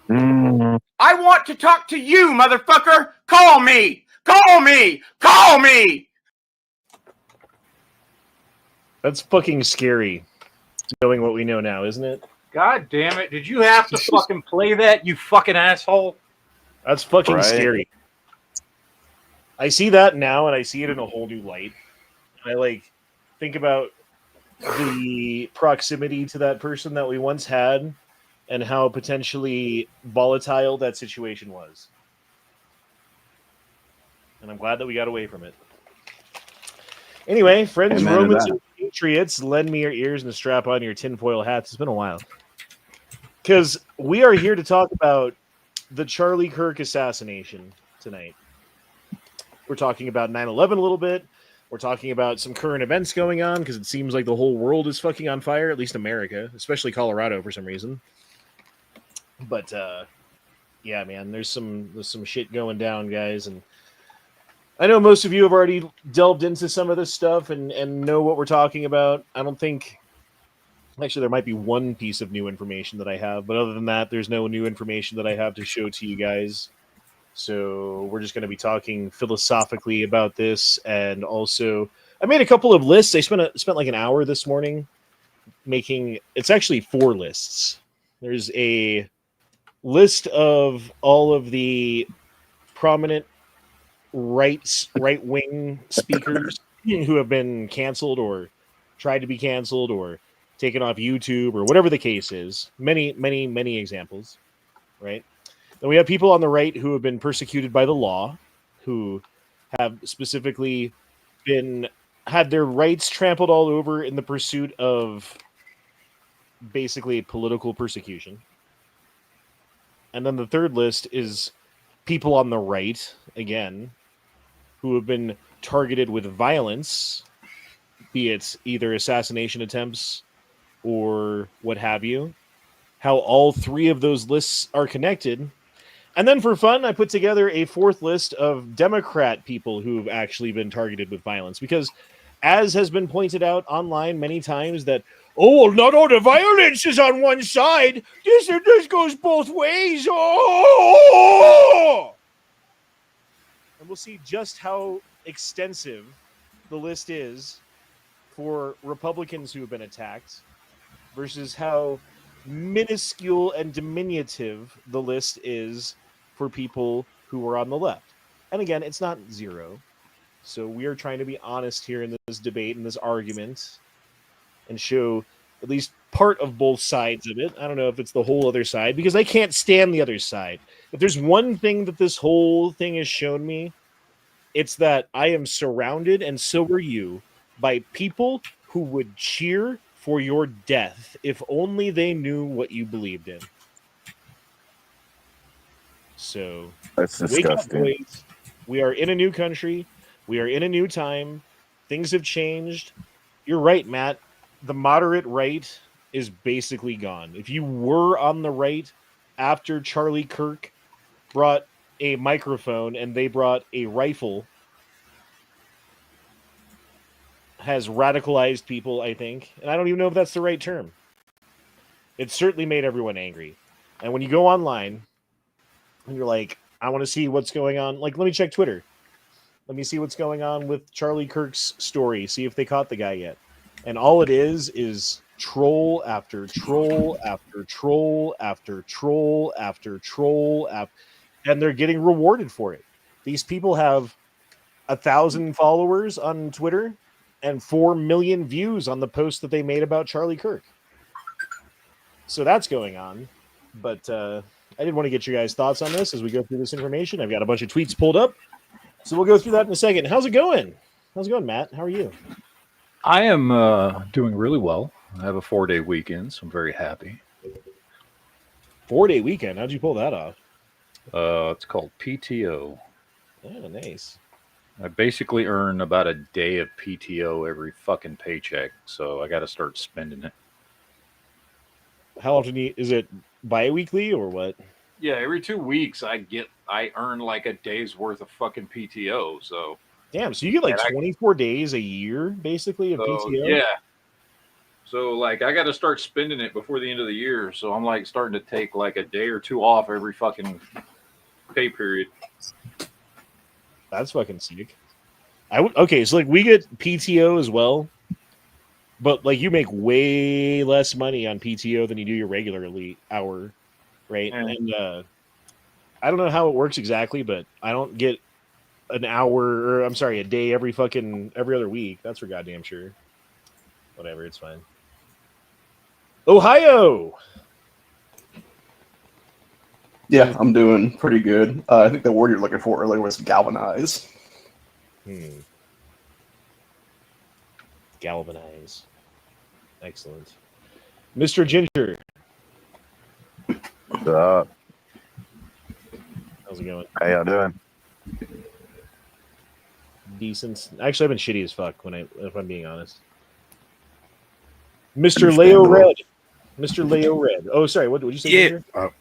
I want to talk to you, motherfucker. Call me. Call me. Call me. That's fucking scary, knowing what we know now, isn't it? God damn it. Did you have to fucking play that, you fucking asshole? That's fucking scary. I see that now, and I see it in a whole new light. I think about the proximity to that person that we once had and how potentially volatile that situation was. And I'm glad that we got away from it. Anyway, friends, Romans, and Patriots, lend me your ears and strap on your tinfoil hats. It's been a while. Because we are here to talk about the Charlie Kirk assassination tonight. We're talking about 9/11 a little bit. We're talking about some current events going on because it seems like the whole world is fucking on fire, at least America, especially Colorado for some reason. But yeah, man, there's some shit going down, guys, and I know most of you have already delved into some of this stuff and know what we're talking about. I don't think actually there might be one piece of new information that I have, but other than that, there's no new information that I have to show to you guys. So we're just going to be talking philosophically about this, and also I made a couple of lists. I spent like an hour this morning making. It's actually 4 lists. There's a list of all of the prominent right-wing speakers who have been canceled or tried to be canceled or taken off YouTube or whatever the case is. Many examples, right? Then we have people on the right who have been persecuted by the law, who have specifically had their rights trampled all over in the pursuit of basically political persecution. And then the third list is people on the right, again, who have been targeted with violence, be it either assassination attempts or what have you. How all 3 of those lists are connected. And then for fun, I put together a 4th list of Democrat people who've actually been targeted with violence. Because as has been pointed out online many times that, oh, not all the violence is on one side. This goes both ways. Oh! And we'll see just how extensive the list is for Republicans who have been attacked versus how minuscule and diminutive the list is for people who are on the left. And again, it's not 0. So we are trying to be honest here in this debate and this argument and show at least part of both sides of it. I don't know if it's the whole other side, because I can't stand the other side. If there's one thing that this whole thing has shown me, it's that I am surrounded, and so are you, by people who would cheer for your death if only they knew what you believed in. So that's disgusting. Wake up, boys. We are in a new country. We are in a new time. Things have changed. You're right, Matt. The moderate right is basically gone. If you were on the right after Charlie Kirk brought a microphone and they brought a rifle, has radicalized people, I think. And I don't even know if that's the right term. It certainly made everyone angry. And when you go online and you're like, I want to see what's going on. Like, let me check Twitter. Let me see what's going on with Charlie Kirk's story. See if they caught the guy yet. And all it is troll after troll after troll after troll after troll. And they're getting rewarded for it. These people have 1,000 followers on Twitter and 4 million views on the post that they made about Charlie Kirk. So that's going on. But I did want to get your guys' thoughts on this as we go through this information. I've got a bunch of tweets pulled up. So we'll go through that in a second. How's it going? How's it going, Matt? How are you? I am doing really well. I have a 4-day weekend, so I'm very happy. 4-day weekend? How'd you pull that off? It's called PTO. Oh, nice. I basically earn about a day of PTO every fucking paycheck, so I got to start spending it. How often is it bi-weekly or what? Yeah, every 2 weeks I earn like a day's worth of fucking PTO. So damn, so you get like 24 days a year basically of PTO? Yeah. So like I got to start spending it before the end of the year. So I'm like starting to take like a day or two off every fucking pay period. That's fucking sick. Okay, so like we get PTO as well, but like you make way less money on PTO than you do your regular elite hour, right? Yeah. And I don't know how it works exactly, but I don't get an hour or I'm sorry, a day every other week. That's for goddamn sure. Whatever, it's fine. Ohio. Yeah, I'm doing pretty good. I think the word you're looking for earlier was galvanize. Galvanize. Excellent. Mr. Ginger. What's up? How's it going? How y'all doing? Decent. Actually, I've been shitty as fuck if I'm being honest. Mr. Leo Red. Mr. Leo Red. Oh, sorry. What did you say? Yeah. All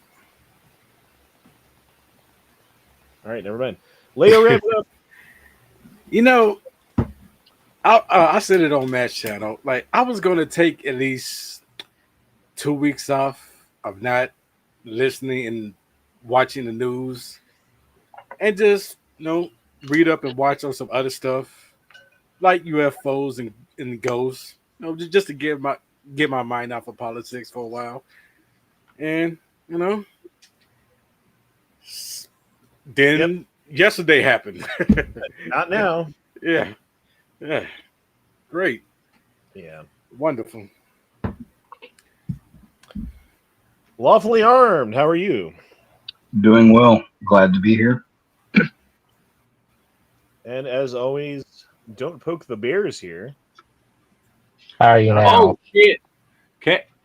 right, never mind. Leo Red. What up? You know, I said it on Match Channel. Like, I was going to take at least 2 weeks off of not listening and watching the news and just, read up and watch on some other stuff like UFOs and ghosts, just to get my mind off of politics for a while. And, then yesterday happened. Not now. Yeah. Great. Yeah. Wonderful. Lawfully Armed. How are you? Doing well. Glad to be here. And as always, don't poke the bears here. How are you now? Oh shit!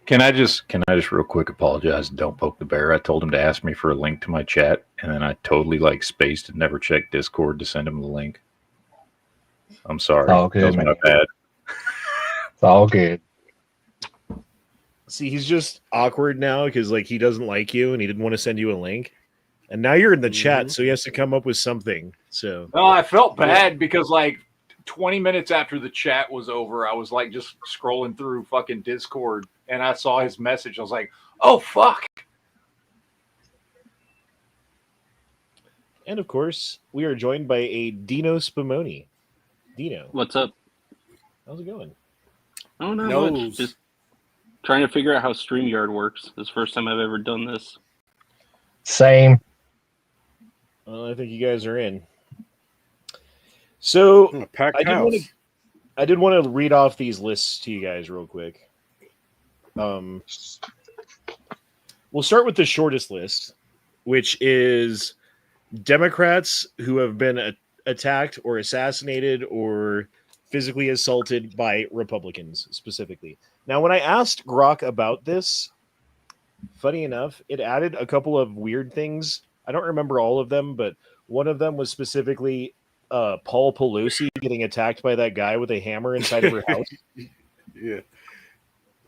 Can I just real quick apologize? Don't poke the bear. I told him to ask me for a link to my chat, and then I totally spaced and never checked Discord to send him the link. I'm sorry. It's all good, That was man. my bad. It's all good. See, he's just awkward now because he doesn't like you and he didn't want to send you a link. And now you're in the chat, so he has to come up with something. So No, I felt bad because 20 minutes after the chat was over, I was just scrolling through fucking Discord and I saw his message. I was like, oh fuck. And of course, we are joined by a Dino Spumoni. Dino, What's up? how's it going? I don't know Knows. much. Just trying to figure out how StreamYard works. This is the first time I've ever done this. Same. Well, I think you guys are in. So A packed I house. did want to read off these lists to you guys real quick. We'll start with the shortest list, which is Democrats who have been attacked or assassinated or physically assaulted by Republicans specifically. Now, when I asked Grok about this, funny enough, it added a couple of weird things. I don't remember all of them, but one of them was specifically Paul Pelosi getting attacked by that guy with a hammer inside of her house. Yeah.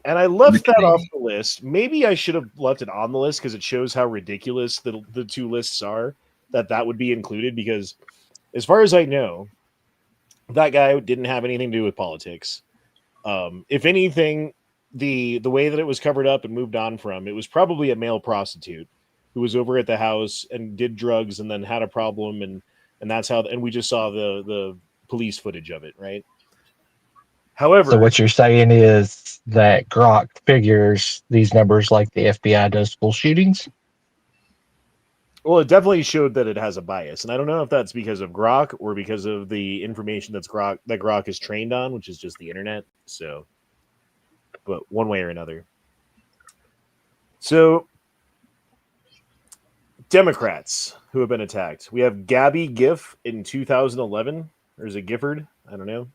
And I left that off the list. Maybe I should have left it on the list because it shows how ridiculous the two lists are, that would be included, because as far as I know, that guy didn't have anything to do with politics. If anything, the way that it was covered up and moved on from, it was probably a male prostitute who was over at the house and did drugs and then had a problem, and that's how, and we just saw the police footage of it, right? However, So what you're saying is that Grok figures these numbers like the FBI does school shootings? well, it definitely showed that it has a bias, and I don't know if that's because of Grok or because of the information that Grok is trained on, which is just the internet. So, but one way or another. So, Democrats who have been attacked. We have Gabby Giff in 2011, or is it Gifford? I don't know.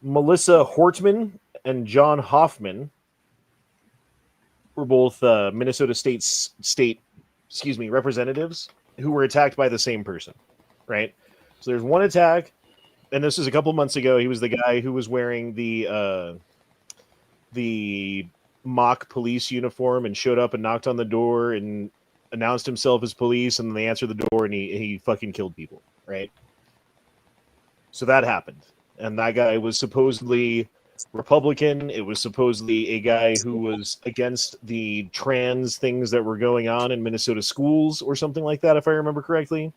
Melissa Hortman and John Hoffman were both Minnesota state representatives who were attacked by the same person, right? So there's one attack, and this is a couple months ago. He was the guy who was wearing the mock police uniform and showed up and knocked on the door and announced himself as police, and then they answered the door and he fucking killed people, right? So that happened. and that guy was supposedly Republican. It was supposedly a guy who was against the trans things that were going on in Minnesota schools or something like that, if I remember correctly.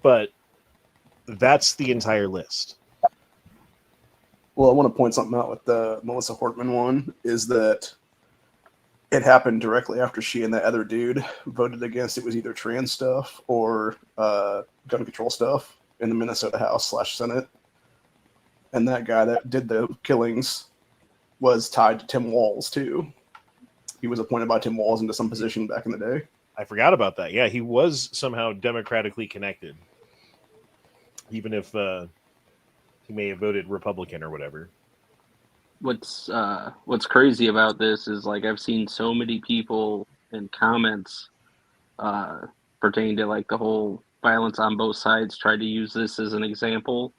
But that's the entire list. Well, I want to point something out with the Melissa Hortman one, is that it happened directly after she and that other dude voted against, it was either trans stuff or gun control stuff in the Minnesota House/Senate. And that guy that did the killings was tied to Tim Walz, too. He was appointed by Tim Walz into some position back in the day. I forgot about that. Yeah, he was somehow democratically connected, even if he may have voted Republican or whatever. What's crazy about this is, like, I've seen so many people in comments pertaining to, like, the whole violence on both sides try to use this as an example,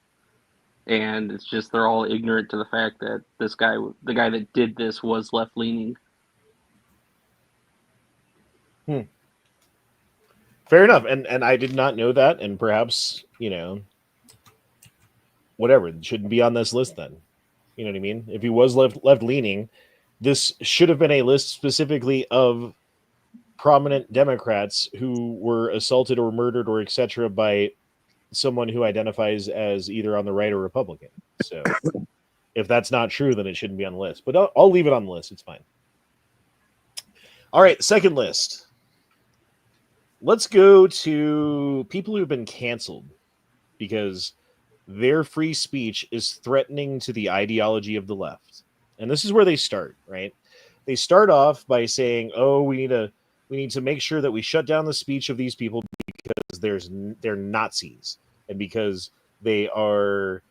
and it's just they're all ignorant to the fact that this guy, the guy that did this, was left leaning. Fair enough, and I did not know that, and perhaps, you know, whatever, it shouldn't be on this list then. You know what I mean? If he was left leaning, this should have been a list specifically of prominent Democrats who were assaulted or murdered or etc. by someone who identifies as either on the right or Republican. So if that's not true, then it shouldn't be on the list. But I'll leave it on the list. It's fine. All right, second list. Let's go to people who've been canceled because their free speech is threatening to the ideology of the left. And this is where they start, right? They start off by saying, oh, we need to make sure that we shut down the speech of these people because they're Nazis and because they are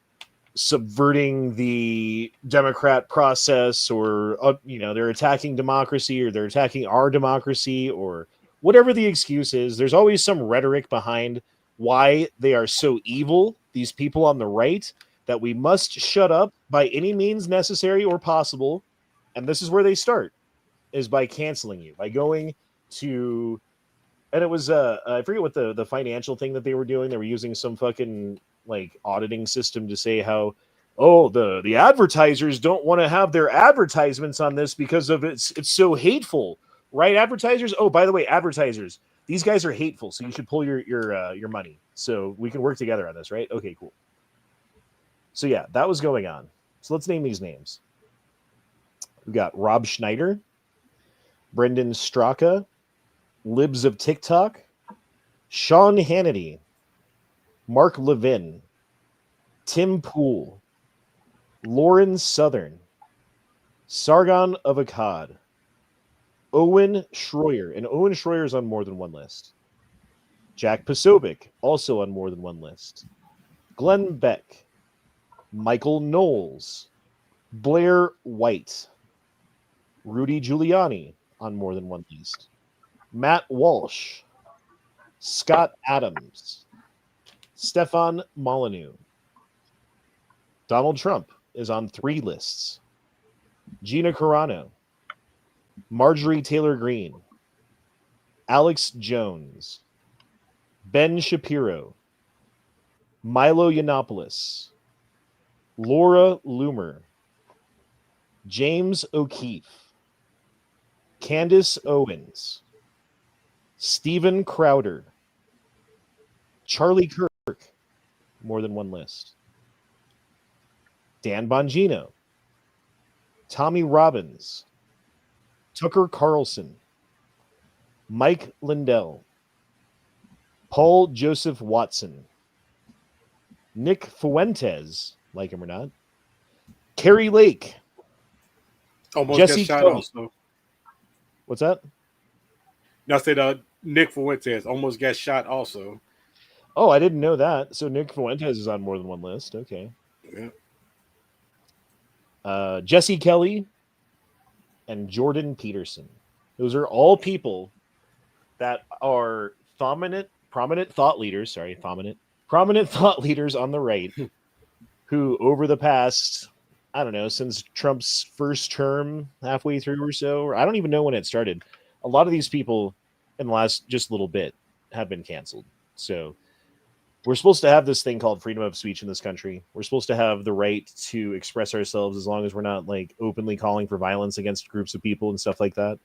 subverting the democrat process, or they're attacking democracy, or they're attacking our democracy, or whatever the excuse is. There's always some rhetoric behind why they are so evil, these people on the right, that we must shut up by any means necessary or possible. And this is where they start, is by canceling you, by going to, and it was I forget what the financial thing that they were doing. They were using some fucking like auditing system to say how, oh, the advertisers don't want to have their advertisements on this because of it's so hateful, right? Advertisers. Oh, by the way, advertisers, these guys are hateful, so you should pull your money so we can work together on this, right? Okay, cool. So yeah, that was going on. So let's name these names. We've got Rob Schneider, Brendan Straka, Libs of TikTok, Sean Hannity, Mark Levin, Tim Pool, Lauren Southern, Sargon of Akkad, Owen Schroyer, and Owen Schroyer is on more than one list. Jack Posobiec, also on more than one list. Glenn Beck, Michael Knowles, Blair White, Rudy Giuliani on more than one list. Matt Walsh, Scott Adams, Stefan Molyneux. Donald Trump is on 3 lists. Gina Carano, Marjorie Taylor Greene, Alex Jones, Ben Shapiro, Milo Yiannopoulos, Laura Loomer, James O'Keefe, Candace Owens, Stephen Crowder, Charlie Kirk, more than one list. Dan Bongino, Tommy Robbins, Tucker Carlson, Mike Lindell, Paul Joseph Watson, Nick Fuentes, like him or not, Carrie Lake, Almost Jesse got shot Kelly. also. What's that? No, I said Nick Fuentes almost got shot also. Oh, I didn't know that. So Nick Fuentes is on more than one list. Okay. Yeah. Jesse Kelly and Jordan Peterson. Those are all people that are prominent thought leaders. Prominent thought leaders on the right who, over the past, I don't know, since Trump's first term, halfway through or so, or I don't even know when it started, a lot of these people in the last just little bit have been canceled. So we're supposed to have this thing called freedom of speech in this country. We're supposed to have the right to express ourselves as long as we're not like openly calling for violence against groups of people and stuff like that.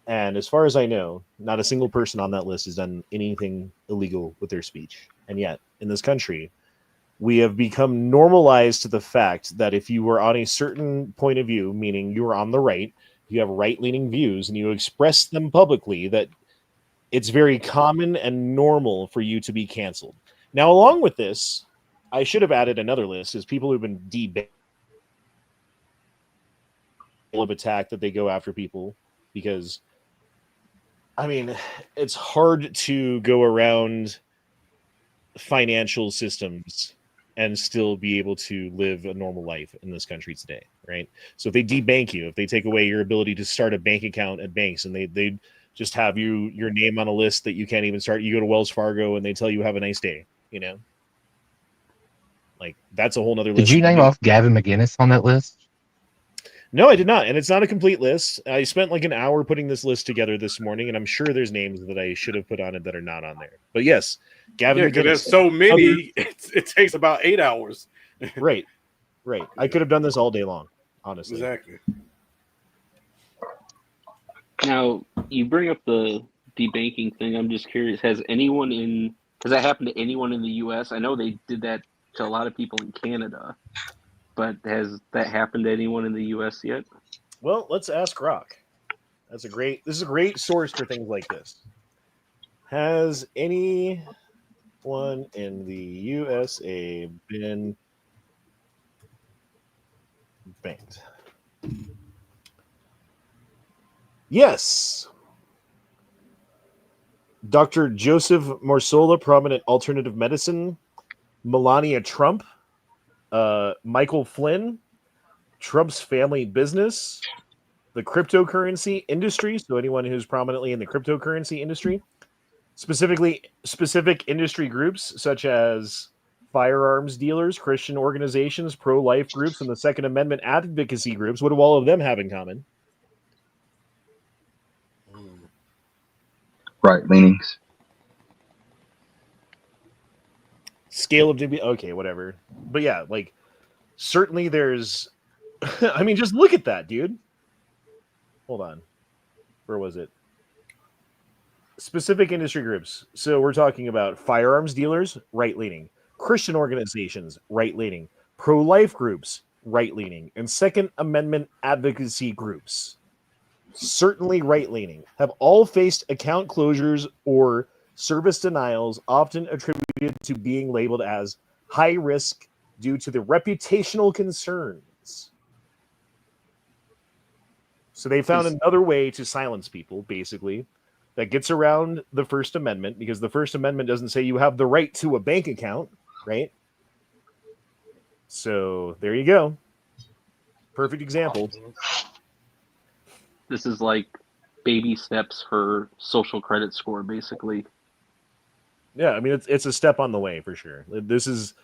And as far as I know, not a single person on that list has done anything illegal with their speech. And yet, in this country, we have become normalized to the fact that if you were on a certain point of view, meaning you are on the right, you have right-leaning views, and you express them publicly, that it's very common and normal for you to be canceled. Now, along with this, I should have added another list is people who've been debanked of attack that they go after people because, I mean, it's hard to go around financial systems and still be able to live a normal life in this country today, right? So if they debank you, if they take away your ability to start a bank account at banks, and they just have your name on a list that you can't even start, you go to Wells Fargo and they tell you have a nice day, you know? Like, that's a whole nother list. Did you name off Gavin McInnes on that list? No, I did not, and it's not a complete list. I spent like an hour putting this list together this morning, and I'm sure there's names that I should have put on it that are not on there. But yes, Gavin Yeah, because McInnes. there's so many, it takes about 8 hours. Right. I could have done this all day long, honestly. Exactly. Now, you bring up the debanking thing. I'm just curious, has that happened to anyone in the U.S.? I know they did that to a lot of people in Canada, but has that happened to anyone in the U.S. yet? Well, let's ask Rock. This is a great source for things like this. Has anyone in the USA been banked? Yes. Dr. Joseph Morsola, prominent alternative medicine. Melania Trump. Michael Flynn. Trump's family business. The cryptocurrency industry. So anyone who's prominently in the cryptocurrency industry. Specific industry groups such as firearms dealers, Christian organizations, pro-life groups, and the Second Amendment advocacy groups. What do all of them have in common? Right leanings. Scale of okay, whatever. But yeah, like certainly there's I mean, just look at that, dude. Hold on. Where was it? Specific industry groups. So we're talking about firearms dealers, right-leaning, Christian organizations, right-leaning, pro-life groups, right-leaning, and Second Amendment advocacy groups, certainly right-leaning, have all faced account closures or service denials, often attributed to being labeled as high risk due to the reputational concerns. So they found another way to silence people, basically, that gets around the First Amendment, because the First Amendment doesn't say you have the right to a bank account, right? So there you go. Perfect example. This is like baby steps for social credit score, basically. Yeah, I mean it's a step on the way for sure. This is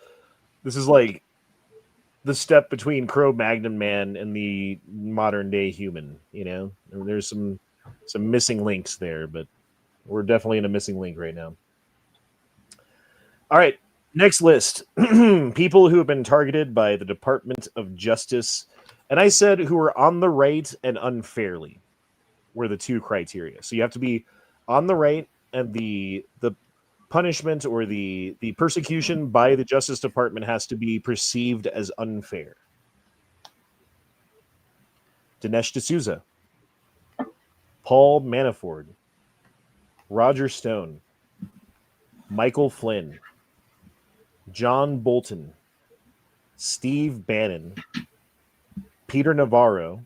like the step between Cro-Magnon man and the modern day human. You know, there's some missing links there, but we're definitely in a missing link right now. All right, next list: people who have been targeted by the Department of Justice. And I said who are on the right and unfairly were the two criteria. So you have to be on the right, and the punishment or the persecution by the Justice Department has to be perceived as unfair. Dinesh D'Souza, Paul Manafort, Roger Stone, Michael Flynn, John Bolton, Steve Bannon, Peter Navarro,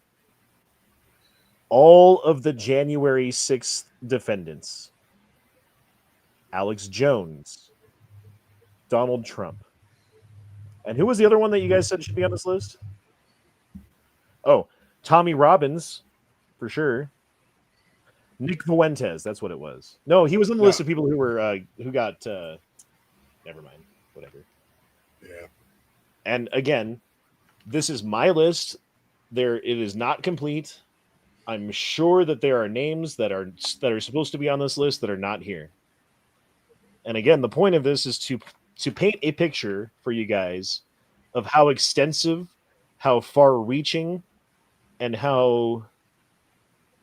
all of the January 6th defendants, Alex Jones, Donald Trump. And who was the other one that you guys said should be on this list? Oh, Tommy Robbins, for sure. Nick Fuentes, that's what it was. No, he was on the list of people who were who got never mind, whatever. Yeah. And again, this is my list. It is not complete. I'm sure that there are names that are supposed to be on this list that are not here. And again, the point of this is to paint a picture for you guys of how extensive, how far-reaching, and how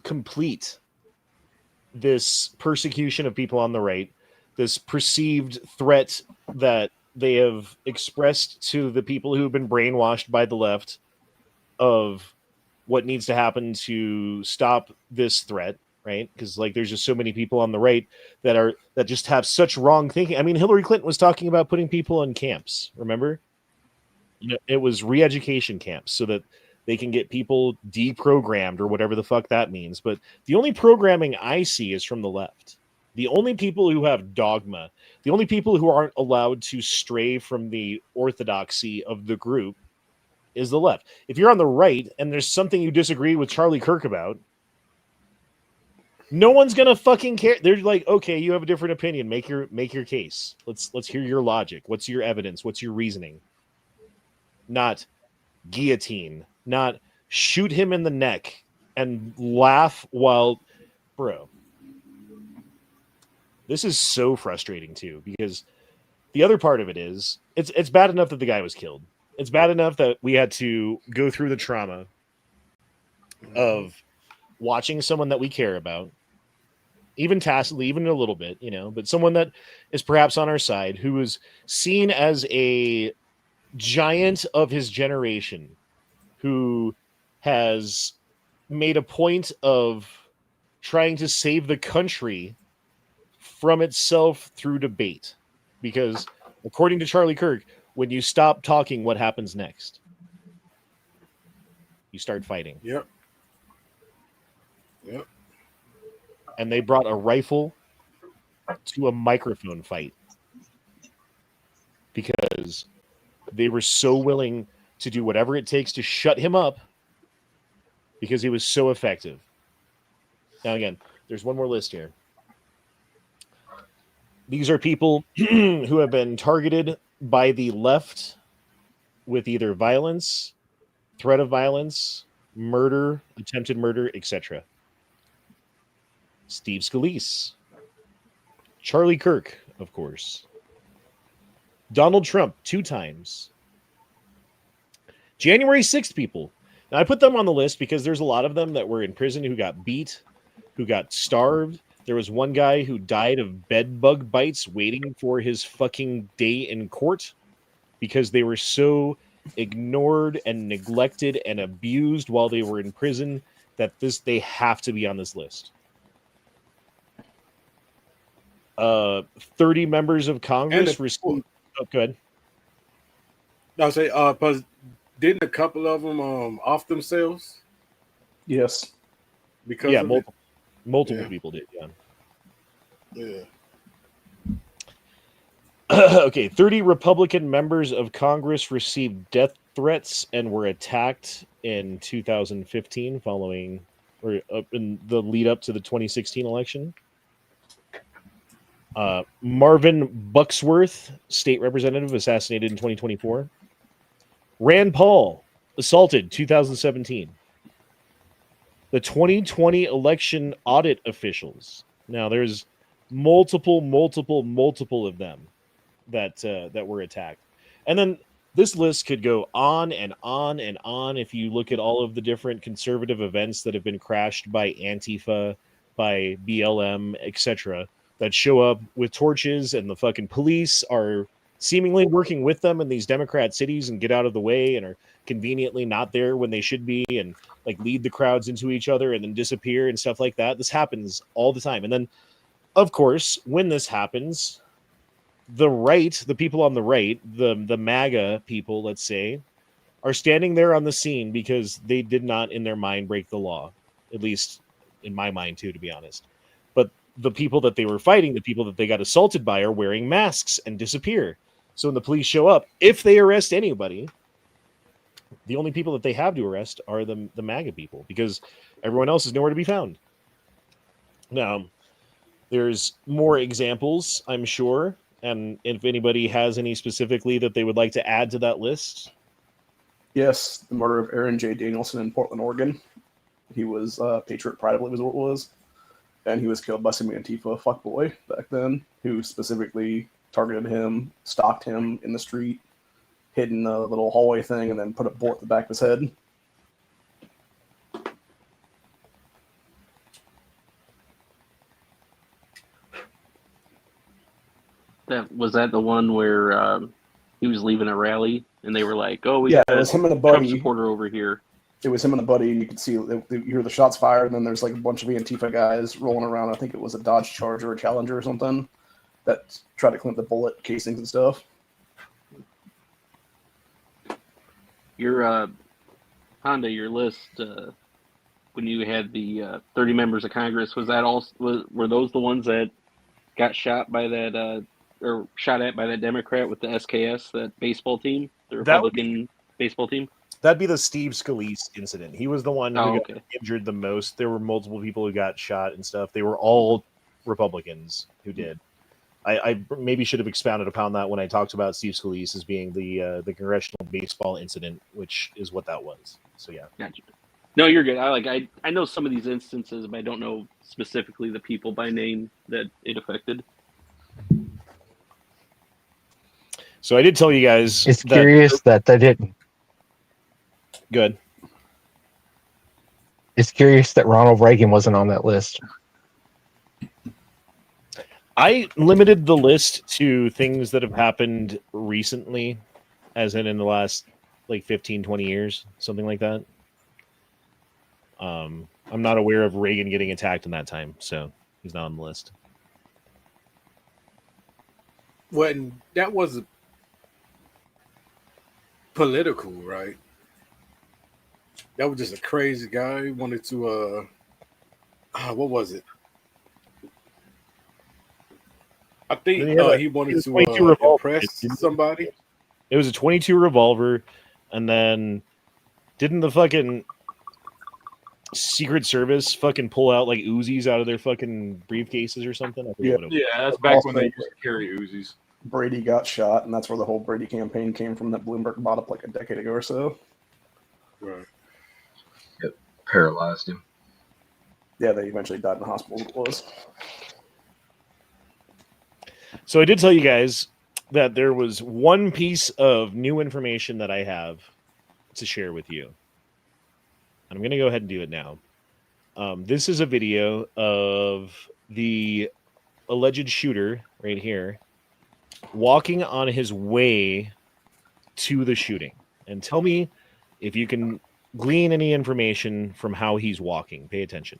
complete this persecution of people on the right, this perceived threat that they have expressed to the people who have been brainwashed by the left of what needs to happen to stop this threat, right? Because like there's just so many people on the right that just have such wrong thinking. I mean, Hillary Clinton was talking about putting people in camps, remember? You know, it was re-education camps so that they can get people deprogrammed or whatever the fuck that means. But the only programming I see is from the left. The only people who have dogma, the only people who aren't allowed to stray from the orthodoxy of the group is the left. If you're on the right and there's something you disagree with Charlie Kirk about, no one's gonna fucking care. They're like, okay, you have a different opinion. Make your case. Let's hear your logic. What's your evidence? What's your reasoning? Not guillotine. Not shoot him in the neck and laugh while, bro. This is so frustrating too, because the other part of it is it's bad enough that the guy was killed. It's bad enough that we had to go through the trauma of watching someone that we care about, even tacitly, even a little bit, you know, but someone that is perhaps on our side, who is seen as a giant of his generation, who has made a point of trying to save the country from itself through debate. Because according to Charlie Kirk, when you stop talking, what happens next? You start fighting. Yep. And they brought a rifle to a microphone fight because they were so willing to do whatever it takes to shut him up because he was so effective. Now, again, there's one more list here. These are people who have been targeted by the left with either violence, threat of violence, murder, attempted murder, etc. Steve Scalise, Charlie Kirk, of course, Donald Trump 2 times, January 6th people. Now, I put them on the list because there's a lot of them that were in prison who got beat, who got starved. There was one guy who died of bed bug bites waiting for his fucking day in court because they were so ignored and neglected and abused while they were in prison that they have to be on this list. 30 members of Congress received. Oh, go ahead. I'll say, didn't a couple of them off themselves? Yes. Because yeah, multiple people did. Yeah. Okay, 30 Republican members of Congress received death threats and were attacked in 2015 following or in the lead up to the 2016 election. Marvin Bucksworth, state representative, assassinated in 2024. Rand Paul, assaulted 2017. The 2020 election audit officials. Now, there's multiple of them that were attacked. And then this list could go on and on and on if you look at all of the different conservative events that have been crashed by Antifa, by BLM, etc., that show up with torches, and the fucking police are seemingly working with them in these Democrat cities and get out of the way and are conveniently not there when they should be and like lead the crowds into each other and then disappear and stuff like that. This happens all the time. And then, of course, when this happens, the right, the people on the right, the MAGA people, let's say, are standing there on the scene because they did not, in their mind, break the law. At least in my mind, too, to be honest. But the people that they were fighting, the people that they got assaulted by, are wearing masks and disappear. So when the police show up, if they arrest anybody, the only people that they have to arrest are the MAGA people because everyone else is nowhere to be found. Now, there's more examples, I'm sure. And if anybody has any specifically that they would like to add to that list. Yes, the murder of Aaron J. Danielson in Portland, Oregon. He was Patriot Pride, I believe is what it was. and he was killed by some Antifa fuckboy back then, who specifically targeted him, stalked him in the street, hid in the little hallway thing, and then put a bullet at the back of his head. Was that the one where he was leaving a rally and they were like, "Oh, we Yeah, got it was him and a Trump buddy. supporter over here." It was him and a buddy, and you could see you hear the shots fired, and then there's like a bunch of Antifa guys rolling around. I think it was a Dodge Charger or Challenger or something that tried to clean up the bullet casings and stuff. Your Honda, your list when you had the 30 members of Congress, were those the ones that got shot by that or shot at by that Democrat with the SKS, that baseball team, the Republican baseball team? That'd be the Steve Scalise incident. He was the one who got okay. injured the most. There were multiple people who got shot and stuff. They were all Republicans who did. I maybe should have expounded upon that when I talked about Steve Scalise as being the congressional baseball incident, which is what that was. So yeah. Gotcha. No, you're good. I know some of these instances, but I don't know specifically the people by name that it affected. So I did tell you guys. It's curious that they didn't. Good. It's curious that Ronald Reagan wasn't on that list. I limited the list to things that have happened recently, as in the last like 15, 20 years, something like that. I'm not aware of Reagan getting attacked in that time, so he's not on the list. When that was political, right? That was just a crazy guy. He wanted to what was it? I think he wanted to impress somebody. It was a 22 revolver, and then didn't the fucking Secret Service fucking pull out like Uzis out of their fucking briefcases or something? Yeah, that's back when they used to carry Uzis. Brady got shot, and that's where the whole Brady campaign came from that Bloomberg bought up like a decade ago or so. Right. It paralyzed him. Yeah, they eventually died in the hospital. It was. So I did tell you guys that there was one piece of new information that I have to share with you. I'm going to go ahead and do it now. This is a video of the alleged shooter right here walking on his way to the shooting. And tell me if you can glean any information from how he's walking. Pay attention.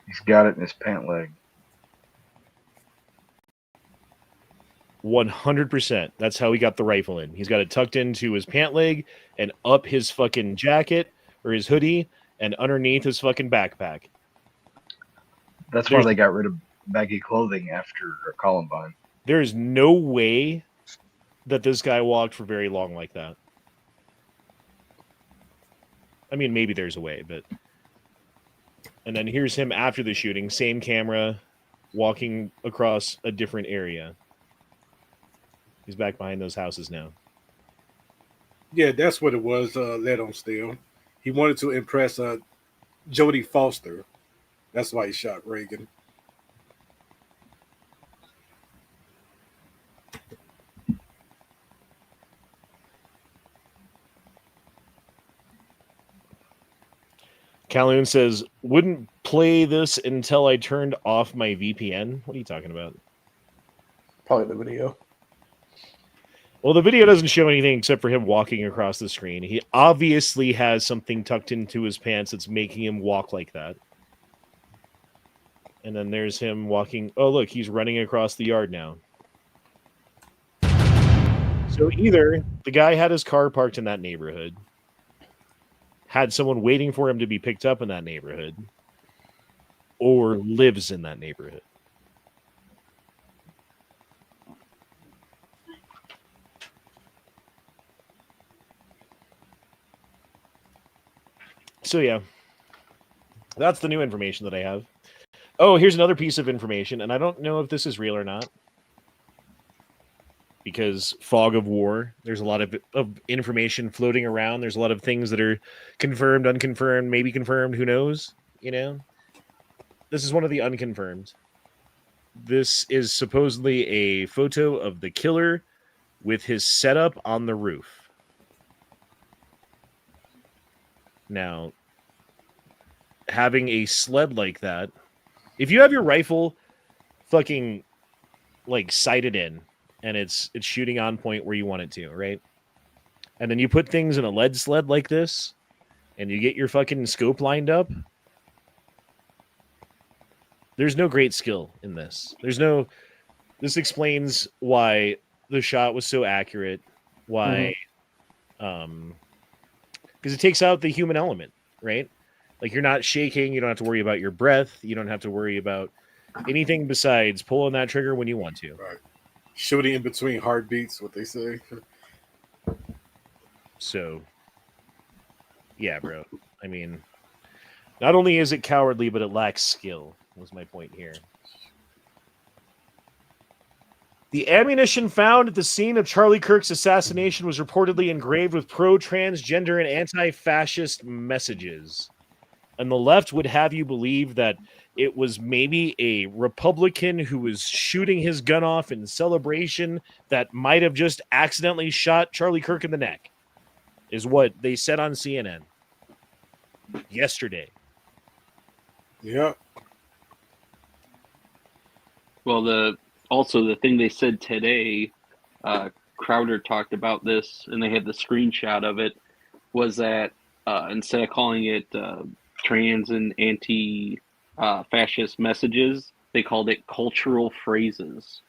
He's got it in his pant leg. 100%. That's how he got the rifle in. He's got it tucked into his pant leg and up his fucking jacket or his hoodie and underneath his fucking backpack. That's why they got rid of baggy clothing after Columbine. There is no way that this guy walked for very long like that. I mean, maybe there's a way, but... And then here's him after the shooting, same camera, walking across a different area. He's back behind those houses now. Yeah, that's what it was, led on still. He wanted to impress Jodie Foster. That's why he shot Reagan. Calhoun says, wouldn't play this until I turned off my VPN. What are you talking about? Probably the video. Well, the video doesn't show anything except for him walking across the screen. He obviously has something tucked into his pants that's making him walk like that. And then there's him walking. Oh, look, he's running across the yard now. So either the guy had his car parked in that neighborhood, had someone waiting for him to be picked up in that neighborhood, or lives in that neighborhood. So yeah, that's the new information that I have. Oh, here's another piece of information, and I don't know if this is real or not. because fog of war. There's a lot of information floating around. There's a lot of things that are confirmed, unconfirmed, maybe confirmed. Who knows? You know, this is one of the unconfirmed. This is supposedly a photo of the killer with his setup on the roof. Now, having a sled like that, if you have your rifle fucking like sighted in and it's shooting on point where you want it to, right? And then you put things in a lead sled like this and you get your fucking scope lined up, there's no great skill in this. This explains why the shot was so accurate, why because it takes out the human element, right? Like, you're not shaking, you don't have to worry about your breath, you don't have to worry about anything besides pulling that trigger when you want to. Right. Shooting in between heartbeats, what they say. So, yeah, bro. I mean, not only is it cowardly, but it lacks skill, was my point here. The ammunition found at the scene of Charlie Kirk's assassination was reportedly engraved with pro-transgender and anti-fascist messages. And the left would have you believe that it was maybe a Republican who was shooting his gun off in celebration that might have just accidentally shot Charlie Kirk in the neck, is what they said on CNN yesterday. Yeah. Well, the thing they said today, Crowder talked about this, and they had the screenshot of it, was that instead of calling it trans and anti-fascist messages, they called it cultural phrases.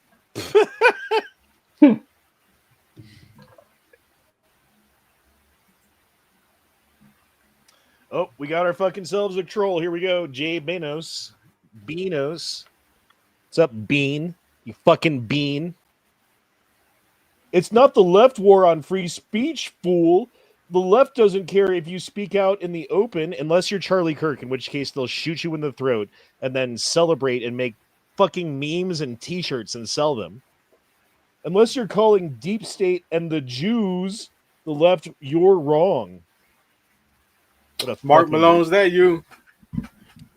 Oh, we got our fucking selves a troll. Here we go. Jay Benos. What's up, Bean? You fucking bean. It's not the left war on free speech, fool. The left doesn't care if you speak out in the open unless you're Charlie Kirk, in which case they'll shoot you in the throat and then celebrate and make fucking memes and t-shirts and sell them. Unless you're calling Deep State and the Jews the left, you're wrong. Mark Malone's that you?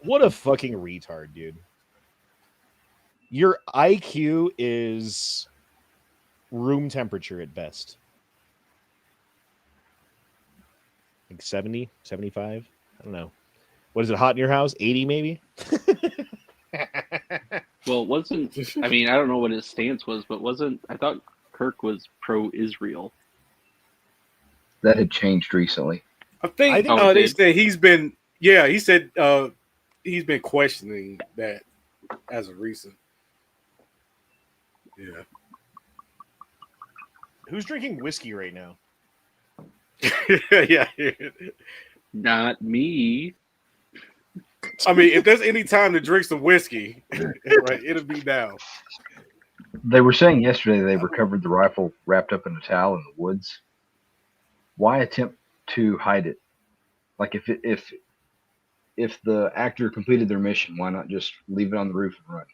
What a fucking retard, dude. Your IQ is room temperature at best. Like 70, 75? I don't know. What is it, hot in your house? 80 maybe? Well, I don't know what his stance was, but I thought Kirk was pro-Israel. That had changed recently. I think they said he said he's been questioning that as of recent. Yeah. Who's drinking whiskey right now? Yeah. Not me. I mean, if there's any time to drink some whiskey, right, it'll be now. They were saying yesterday they recovered the rifle wrapped up in a towel in the woods. Why attempt to hide it? Like, if the actor completed their mission, why not just leave it on the roof and run?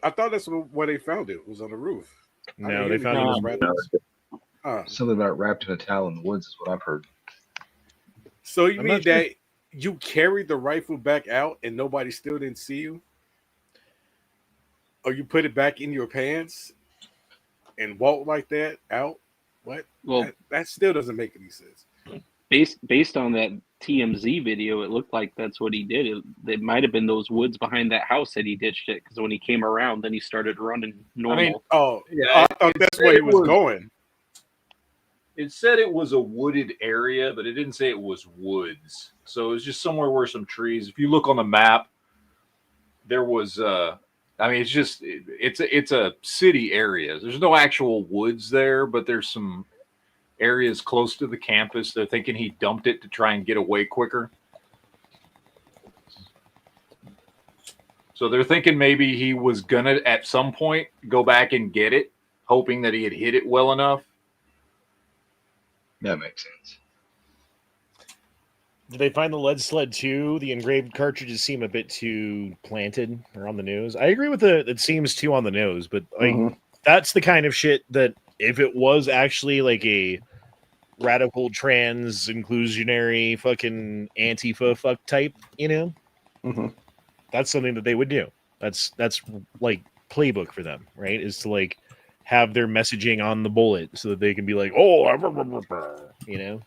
I thought that's where they found it, was on the roof. No, they found it was wrapped. Something about wrapped in a towel in the woods is what I've heard. So you mean that you carried the rifle back out and nobody still didn't see you? Or you put it back in your pants and walked like that out? What? Well, that still doesn't make any sense. Based on that TMZ video, it looked like that's what he did. It might have been those woods behind that house that he ditched it, because when he came around, then he started running normal. I thought that's where he was going. It said it was a wooded area, but it didn't say it was woods. So it was just somewhere where some trees. If you look on the map, there was. It's a city area. There's no actual woods there, but there's some areas close to the campus. They're thinking he dumped it to try and get away quicker. So they're thinking maybe he was gonna at some point go back and get it, hoping that he had hit it well enough. That makes sense. Did they find the lead sled too? The engraved cartridges seem a bit too planted or on the nose. I agree with it seems too on the nose, but like that's the kind of shit that if it was actually like a radical trans inclusionary fucking Antifa fuck type, you know, that's something that they would do. That's like playbook for them, right? Is to like have their messaging on the bullet so that they can be like, oh, you know.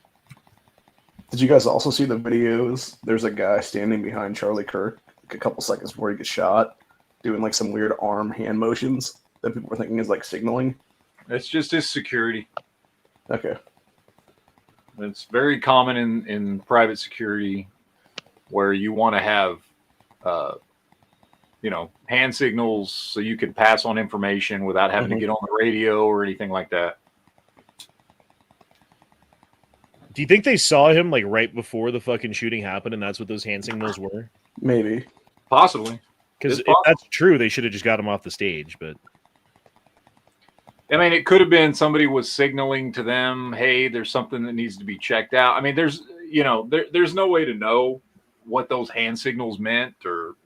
Did you guys also see the videos? There's a guy standing behind Charlie Kirk like a couple seconds before he gets shot, doing like some weird arm hand motions that people were thinking is like signaling. That's just his security. Okay. It's very common in private security where you want to have, hand signals so you can pass on information without having to get on the radio or anything like that. Do you think they saw him like right before the fucking shooting happened, and that's what those hand signals were? Maybe. Possibly. Because if that's true, they should have just got him off the stage. But I mean, it could have been somebody was signaling to them, "Hey, there's something that needs to be checked out." I mean, there's no way to know what those hand signals meant, or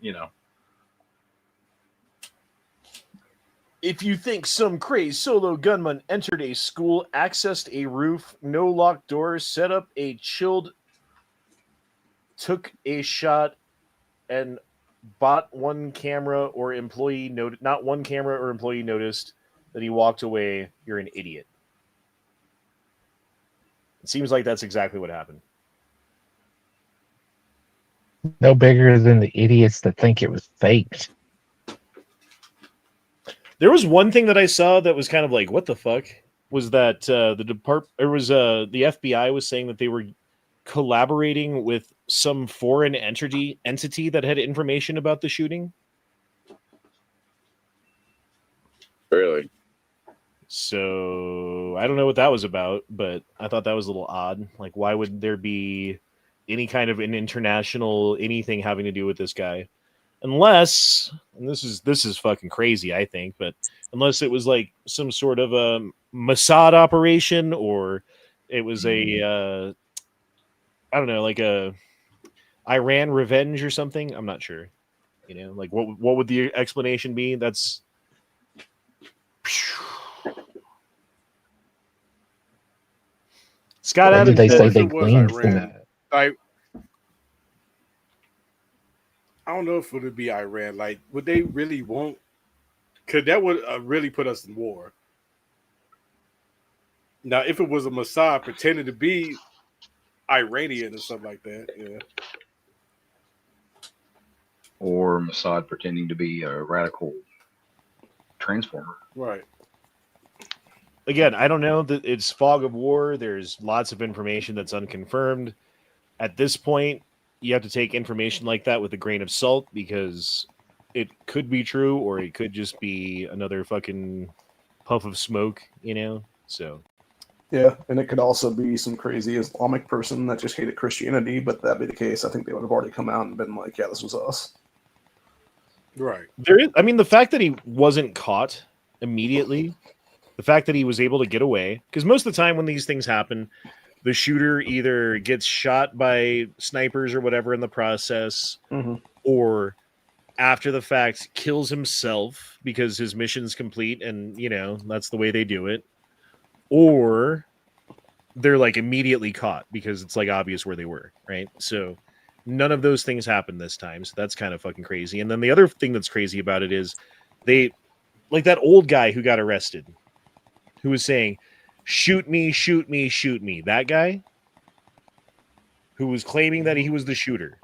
if you think some crazed solo gunman entered a school, accessed a roof, no locked doors, set up a chilled, took a shot, and bought one camera or employee not one camera or employee noticed that he walked away, you're an idiot. It seems like that's exactly what happened. No bigger than the idiots that think it was faked. There was one thing that I saw that was kind of like, what the fuck? Was that the FBI was saying that they were collaborating with some foreign entity that had information about the shooting. Really? So I don't know what that was about, but I thought that was a little odd. Like, why would there be any kind of an international anything having to do with this guy? Unless, and this is fucking crazy, I think, but unless it was like some sort of a Mossad operation, or it was a I don't know, like a Iran revenge or something. I'm not sure. Like what would the explanation be? That's Scott Adams. Did they say If they it was gleaned from Iran, that? like, I don't know if it would be Iran. Like, would they really want? Because that would really put us in war. Now, if it was a Mossad pretending to be Iranian or something like that, yeah. Or Mossad pretending to be a radical transformer. Right. Again, I don't know. That it's fog of war. There's lots of information that's unconfirmed. At this point, you have to take information like that with a grain of salt, because it could be true or it could just be another fucking puff of smoke, So Yeah, and it could also be some crazy Islamic person that just hated Christianity, but that'd be the case. I think they would have already come out and been like, yeah, this was us. Right. The fact that he wasn't caught immediately, the fact that he was able to get away, because most of the time when these things happen, the shooter either gets shot by snipers or whatever in the process, or after the fact kills himself because his mission's complete, and that's the way they do it, or they're like immediately caught because it's like obvious where they were, right? So none of those things happened this time, so that's kind of fucking crazy. And then the other thing that's crazy about it is they, like that old guy who got arrested, who was saying, shoot me, shoot me, shoot me. That guy who was claiming that he was the shooter.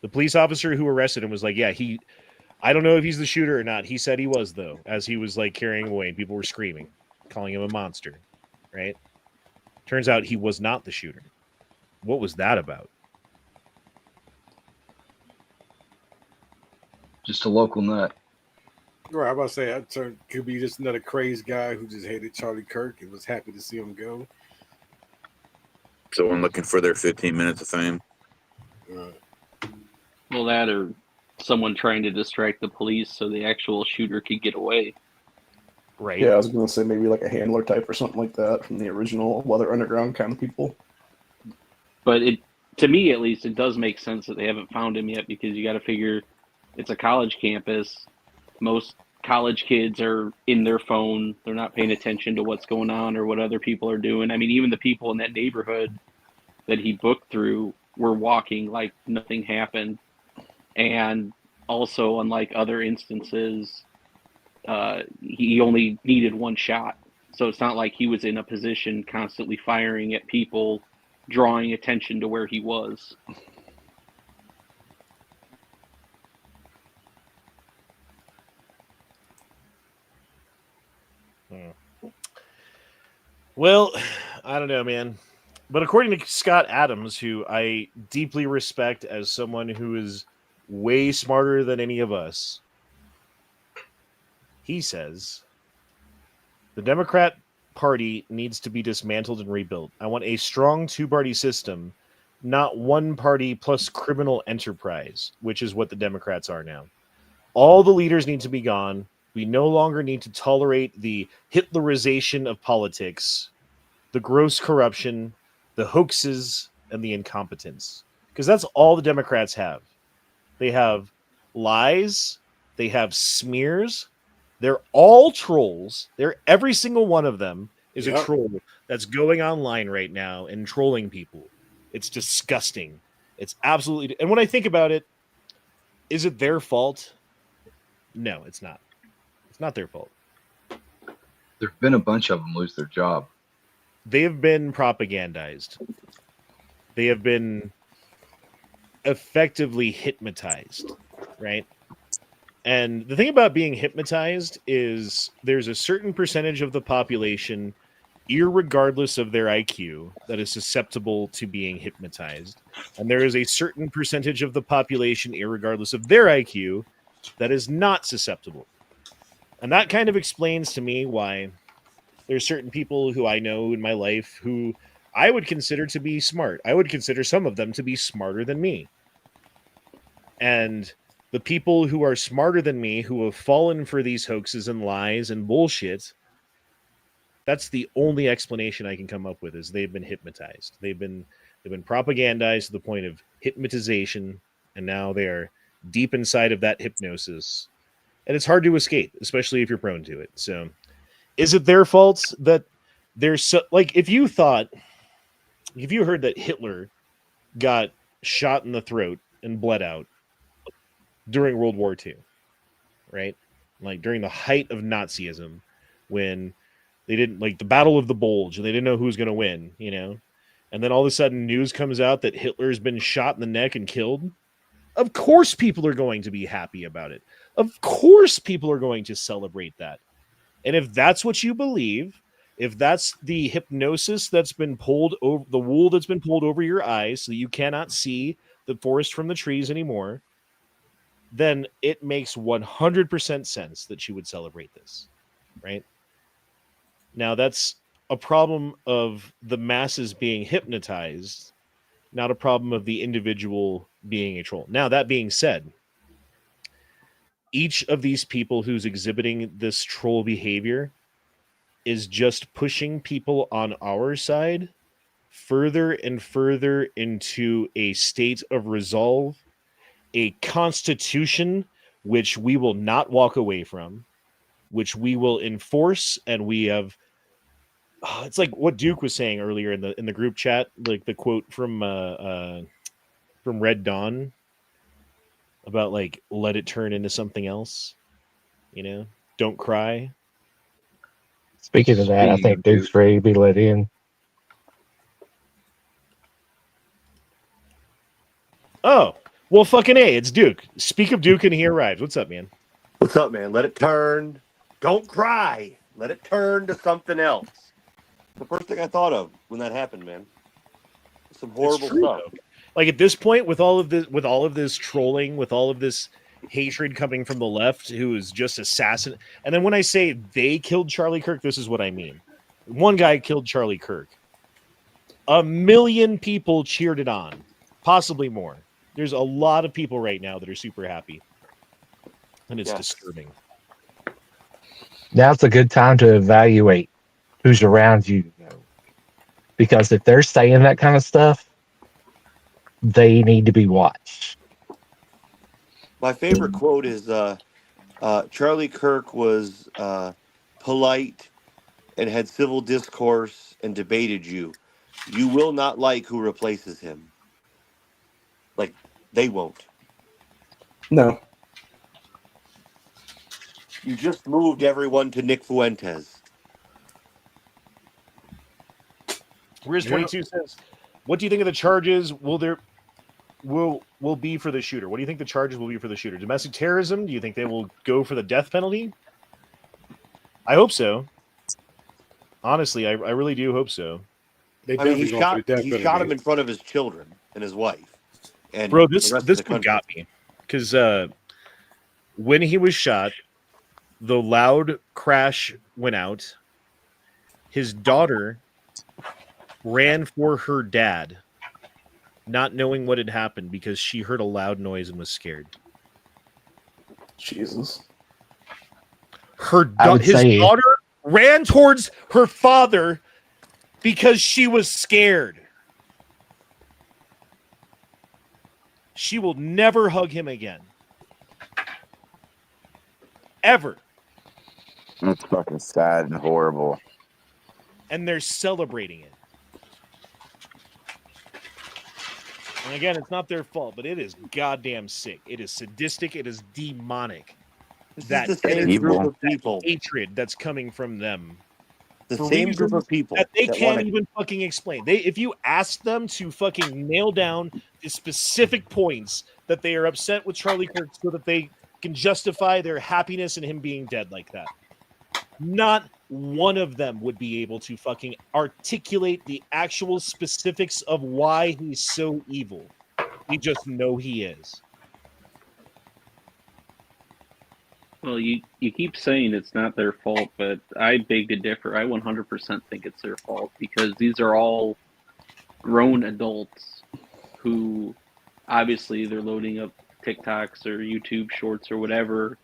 The police officer who arrested him was like, yeah, I don't know if he's the shooter or not. He said he was, though, as he was like carrying away and people were screaming, calling him a monster, right? Turns out he was not the shooter. What was that about? Just a local nut. Right. I'm about to say, could be just another crazy guy who just hated Charlie Kirk and was happy to see him go. Someone looking for their 15 minutes of fame. Well, that or someone trying to distract the police so the actual shooter could get away. Right. Yeah, I was going to say maybe like a handler type or something like that from the original Weather Underground kind of people. But to me, at least, it does make sense that they haven't found him yet, because you got to figure it's a college campus. Most college kids are in their phone. They're not paying attention to what's going on or what other people are doing. I mean, even the people in that neighborhood that he booked through were walking like nothing happened. And also, unlike other instances, he only needed one shot. So it's not like he was in a position constantly firing at people, drawing attention to where he was. Well, I don't know, man. But according to Scott Adams, who I deeply respect as someone who is way smarter than any of us, he says the Democrat Party needs to be dismantled and rebuilt. I want a strong two-party system, not one party plus criminal enterprise, which is what the Democrats are now. All the leaders need to be gone. We no longer need to tolerate the Hitlerization of politics, the gross corruption, the hoaxes, and the incompetence. Because that's all the Democrats have. They have lies. They have smears. They're all trolls. Every single one of them is a troll that's going online right now and trolling people. It's disgusting. It's absolutely... And when I think about it, is it their fault? No, it's not. It's not their fault. There have been a bunch of them lose their job. They have been propagandized. They have been effectively hypnotized, right? And the thing about being hypnotized is there's a certain percentage of the population, irregardless of their IQ, that is susceptible to being hypnotized. And there is a certain percentage of the population, irregardless of their IQ, that is not susceptible. And that kind of explains to me why there's certain people who I know in my life who I would consider to be smart. I would consider some of them to be smarter than me. And the people who are smarter than me, who have fallen for these hoaxes and lies and bullshit, that's the only explanation I can come up with, is they've been hypnotized. They've been propagandized to the point of hypnotization, and now they are deep inside of that hypnosis. And it's hard to escape, especially if you're prone to it. So is it their fault that they're so, like, if you heard that Hitler got shot in the throat and bled out during World War II, right? Like during the height of Nazism, when they didn't, like the Battle of the Bulge, and they didn't know who was going to win, you know? And then all of a sudden news comes out that Hitler's been shot in the neck and killed. Of course people are going to be happy about it. Of course people are going to celebrate that. And if that's what you believe, if that's the hypnosis that's been pulled over, the wool that's been pulled over your eyes so you cannot see the forest from the trees anymore, then it makes 100% sense that you would celebrate this, right? Now, that's a problem of the masses being hypnotized, not a problem of the individual being a troll. Now, that being said, each of these people who's exhibiting this troll behavior is just pushing people on our side further and further into a state of resolve, a constitution which we will not walk away from, which we will enforce, and we have... it's like what Duke was saying earlier in the group chat, like the quote from Red Dawn about, like, let it turn into something else, you know, don't cry. Speaking of that, I think Duke's ready to be let in. Oh, well, fucking A, it's Duke. Speak of Duke and he arrives. What's up, man? What's up, man? Let it turn. Don't cry. Let it turn to something else. The first thing I thought of when that happened, man. Some horrible stuff. Though. Like at this point, with all of this trolling, with all of this hatred coming from the left, who is just assassin. And then when I say they killed Charlie Kirk, this is what I mean. One guy killed Charlie Kirk. 1 million people cheered it on, possibly more. There's a lot of people right now that are super happy, and it's disturbing. Now's a good time to evaluate who's around you, because if they're saying that kind of stuff, they need to be watched. My favorite quote is Charlie Kirk was polite and had civil discourse and debated you. You will not like who replaces him. Like, they won't. No. You just moved everyone to Nick Fuentes. Riz 22 says, "What do you think of the charges? Will be for the shooter? What do you think the charges will be for the shooter? Domestic terrorism? Do you think they will go for the death penalty? I hope so. Honestly, I really do hope so. They I mean, he definitely going for the death shot him penalty. in front of his children and his wife. And Bro, the this rest of this the one country. got me because when he was shot, the loud crash went out. His daughter ran for her dad, not knowing what had happened because she heard a loud noise and was scared. Jesus. His daughter ran towards her father because she was scared. She will never hug him again. Ever. That's fucking sad and horrible. And they're celebrating it. And again, it's not their fault, but it is goddamn sick. It is sadistic. It is demonic. This That is the same group of people. Hatred that's coming from them. The For same group of people that they that can't wanna- even fucking explain. If you ask them to fucking nail down the specific points that they are upset with Charlie Kirk so that they can justify their happiness in him being dead like that, not one of them would be able to fucking articulate the actual specifics of why he's so evil. We just know he is. Well, you keep saying it's not their fault, but I beg to differ. I 100% think it's their fault because these are all grown adults who obviously they're loading up TikToks or YouTube shorts or whatever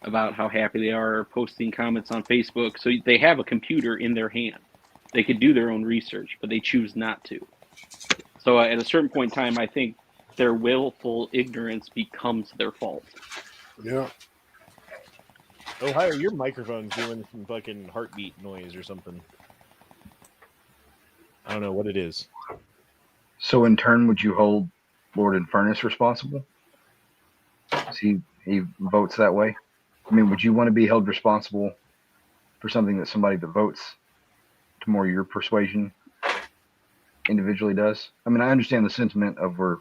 about how happy they are, or posting comments on Facebook. So they have a computer in their hand. They could do their own research, but they choose not to. So at a certain point in time, I think their willful ignorance becomes their fault. Yeah. Ohio, your microphone's doing some fucking heartbeat noise or something. I don't know what it is. So in turn, would you hold Lord Infernus responsible? He votes that way. I mean, would you want to be held responsible for something that somebody that votes to more your persuasion individually does? I mean, I understand the sentiment of we're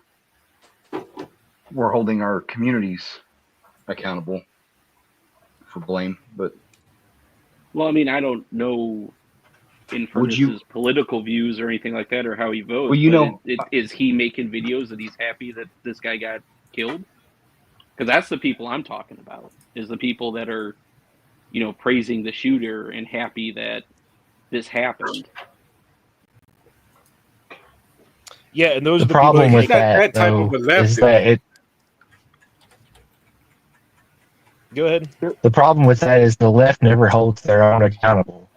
holding our communities accountable for blame, but well, I mean, I don't know Infernus's political views or anything like that, or how he votes. Well, you know, is he making videos that he's happy that this guy got killed? Because that's the people I'm talking about. Is the people that are, praising the shooter and happy that this happened. Yeah, and those the are the problem people with that type though, of a leftist. is that it. Go ahead. The problem with that is the left never holds their own accountable.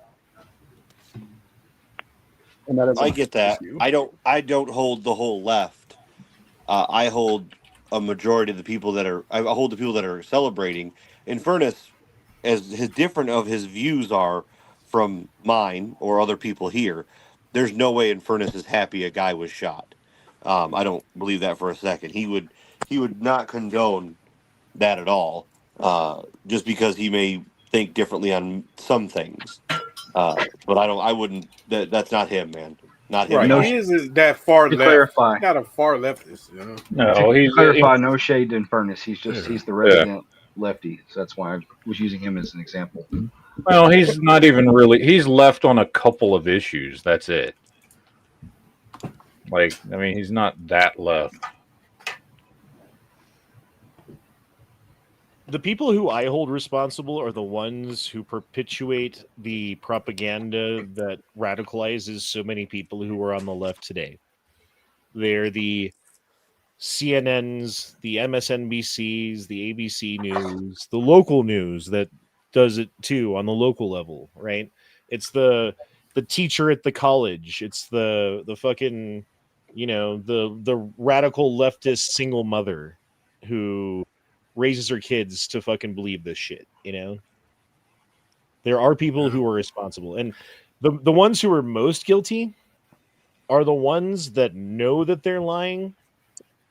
And that is I get that. issue. I don't hold the whole left. I hold a majority of the people that are. I hold the people that are celebrating. Infernus, as his different of his views are from mine or other people here, there's no way Infernus is happy a guy was shot. I don't believe that for a second. He would not condone that at all. Just because he may think differently on some things. But I wouldn't. That's not him, man. Not him. Right. at all. He is that far to left. clarify, Not a far leftist, No, to clarify, no shade to Infernus. He's the resident lefty, so that's why I was using him as an example. Well, he's not even really. He's left on a couple of issues. That's it. Like, I mean, he's not that left. The people who I hold responsible are the ones who perpetuate the propaganda that radicalizes so many people who are on the left today. They're the CNNs, the MSNBCs, the ABC News, the local news that does it too on the local level, right? It's the teacher at the college. It's the fucking, the radical leftist single mother who raises her kids to fucking believe this shit, you know? There are people who are responsible, and the ones who are most guilty are the ones that know that they're lying,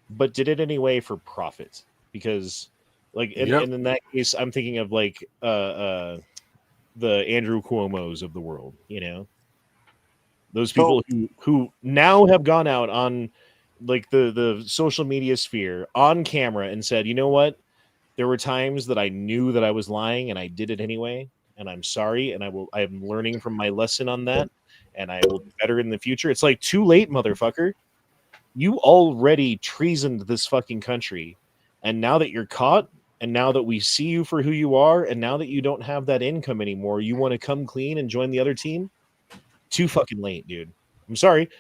but did it anyway for profit. Because, like, and in that case, I'm thinking of like the Andrew Cuomo's of the world, you know, those people who now have gone out on like the social media sphere on camera and said, you know what, there were times that I knew that I was lying and I did it anyway. And I'm sorry, and I am learning from my lesson on that, and I will be better in the future. It's like, too late, motherfucker. You already treasoned this fucking country, and now that you're caught, and now that we see you for who you are, and now that you don't have that income anymore, you want to come clean and join the other team? Too fucking late, dude. I'm sorry.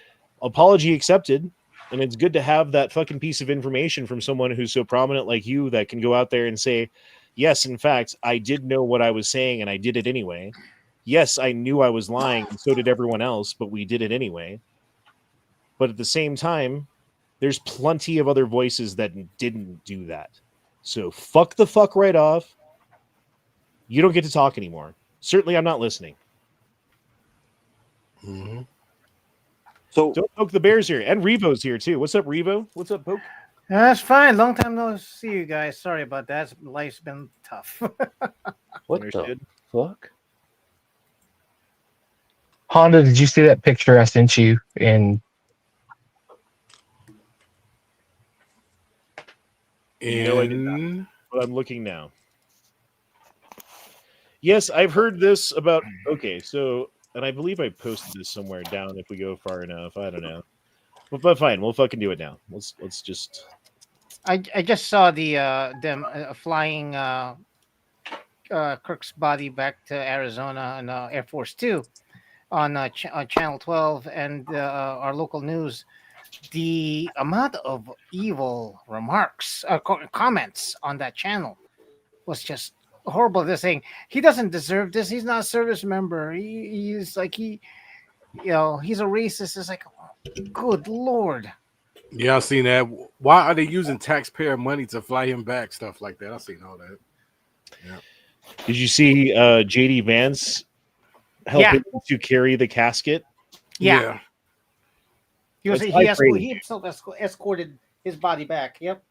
Apology accepted, and it's good to have that fucking piece of information from someone who's so prominent like you that can go out there and say, yes, in fact, I did know what I was saying and I did it anyway. Yes, I knew I was lying and so did everyone else, but we did it anyway. But at the same time, there's plenty of other voices that didn't do that. So fuck the fuck right off. You don't get to talk anymore. Certainly, I'm not listening. Mm-hmm. So don't poke the bears here. And Revo's here too. What's up, Revo? What's up, Poke? That's fine. Long time no see you guys. Sorry about that. Life's been tough. What the fuck? Honda, did you see that picture I sent you? And no, I did not. But I'm looking now. Yes, I've heard this about. Okay, so, and I believe I posted this somewhere down. If we go far enough, I don't know. But fine, we'll fucking do it now. Let's just. I just saw the them flying Kirk's body back to Arizona on Air Force 2 on Channel 12 and our local news. The amount of evil remarks, comments on that channel was just horrible. They're saying he doesn't deserve this. He's not a service member. He's like he's a racist. It's like, good Lord. Yeah, I've seen that. Why are they using taxpayer money to fly him back? Stuff like that. I've seen all that. Yeah. Did you see JD Vance helping to carry the casket? Yeah. He himself escorted his body back. Yep.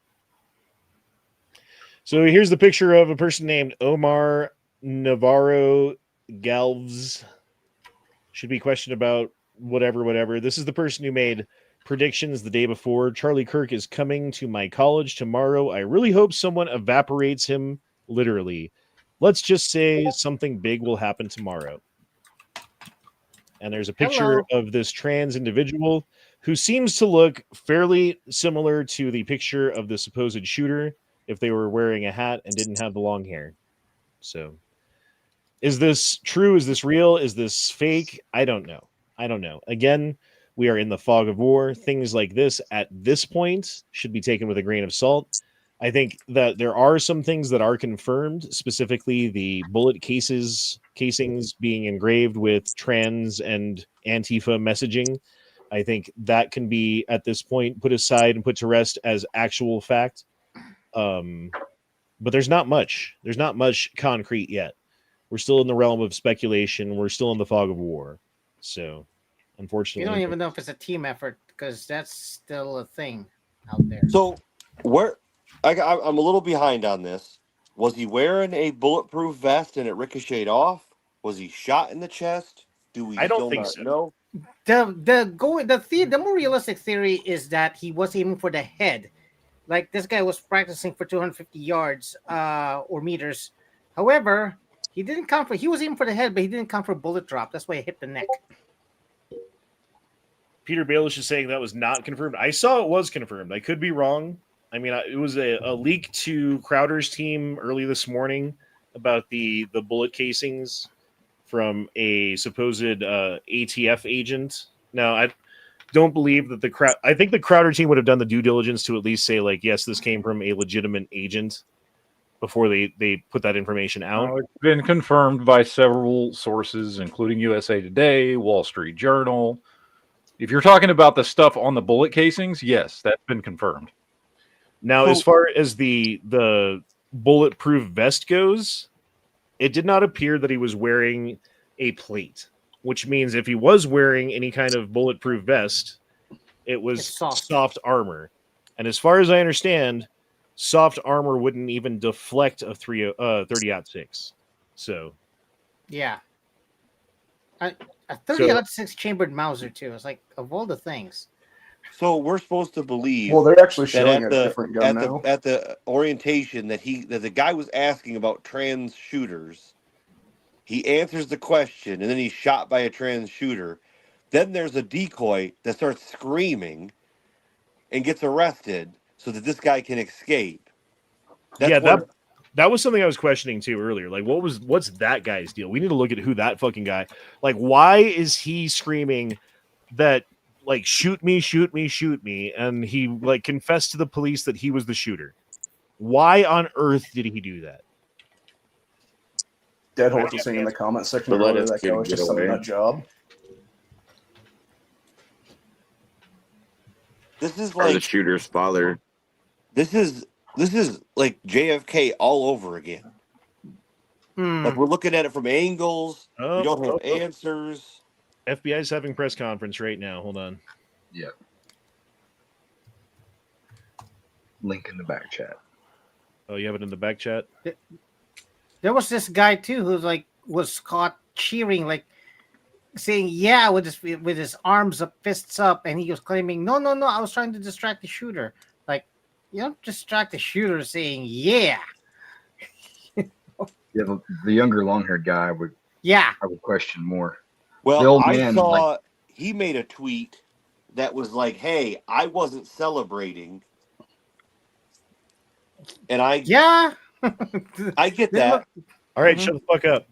So here's the picture of a person named Omar Navarro Galvez. Should be questioned about whatever. This is the person who made predictions the day before. Charlie Kirk is coming to my college tomorrow. I really hope someone evaporates him, literally. Let's just say something big will happen tomorrow. And there's a picture of this trans individual who seems to look fairly similar to the picture of the supposed shooter if they were wearing a hat and didn't have the long hair. So, is this true? Is this real? Is this fake? I don't know. Again, we are in the fog of war. Things like this at this point should be taken with a grain of salt. I think that there are some things that are confirmed, specifically the bullet casings being engraved with trans and Antifa messaging. I think that can be, at this point, put aside and put to rest as actual fact. But there's not much. There's not much concrete yet. We're still in the realm of speculation. We're still in the fog of war. So, unfortunately, you don't even know if it's a team effort because that's still a thing out there. So, I'm a little behind on this. Was he wearing a bulletproof vest and it ricocheted off? Was he shot in the chest? I don't think so. Know? The more realistic theory is that he was aiming for the head. Like, this guy was practicing for 250 yards or meters. However, he was aiming for the head, but he didn't come for a bullet drop. That's why he hit the neck. Peter Baelish is saying that was not confirmed. I saw it was confirmed. I could be wrong. I mean, it was a leak to Crowder's team early this morning about the bullet casings from a supposed ATF agent. Now, I don't believe that I think the Crowder team would have done the due diligence to at least say, like, yes, this came from a legitimate agent before they put that information out. It's been confirmed by several sources, including USA Today, Wall Street Journal. If you're talking about the stuff on the bullet casings, yes, that's been confirmed. Now, as far as the bulletproof vest goes, it did not appear that he was wearing a plate, which means if he was wearing any kind of bulletproof vest, it was It's soft. soft armor. And as far as I understand, soft armor wouldn't even deflect a 30-06. So, Yeah. A 30-06 chambered Mauser too. It's like of all the things. So we're supposed to believe Well, they're actually that showing a different gun now. at the orientation that the guy was asking about trans shooters. He answers the question, and then he's shot by a trans shooter. Then there's a decoy that starts screaming and gets arrested so that this guy can escape. That was something I was questioning too earlier. Like, what's that guy's deal? We need to look at who that fucking guy. Like, why is he screaming that? Like, shoot me, shoot me, shoot me, and he like confessed to the police that he was the shooter. Why on earth did he do that? Deadhorse was saying in the comment section To let earlier us that guy was get just some away. nut job. This is Or the like shooter's father. this is like JFK all over again. Like we're looking at it from angles. We don't have answers. FBI's having press conference right now. Hold on. Yeah. Link in the back chat. Oh, you have it in the back chat? There was this guy too who was caught cheering, like saying "yeah" with his arms up, fists up, and he was claiming, "No, I was trying to distract the shooter." Like, you don't distract the shooter saying "yeah." Yeah, the younger long-haired guy I would question more. The Well, old I man, saw he made a tweet that was like, "Hey, I wasn't celebrating," and I get that. All right, shut the fuck up.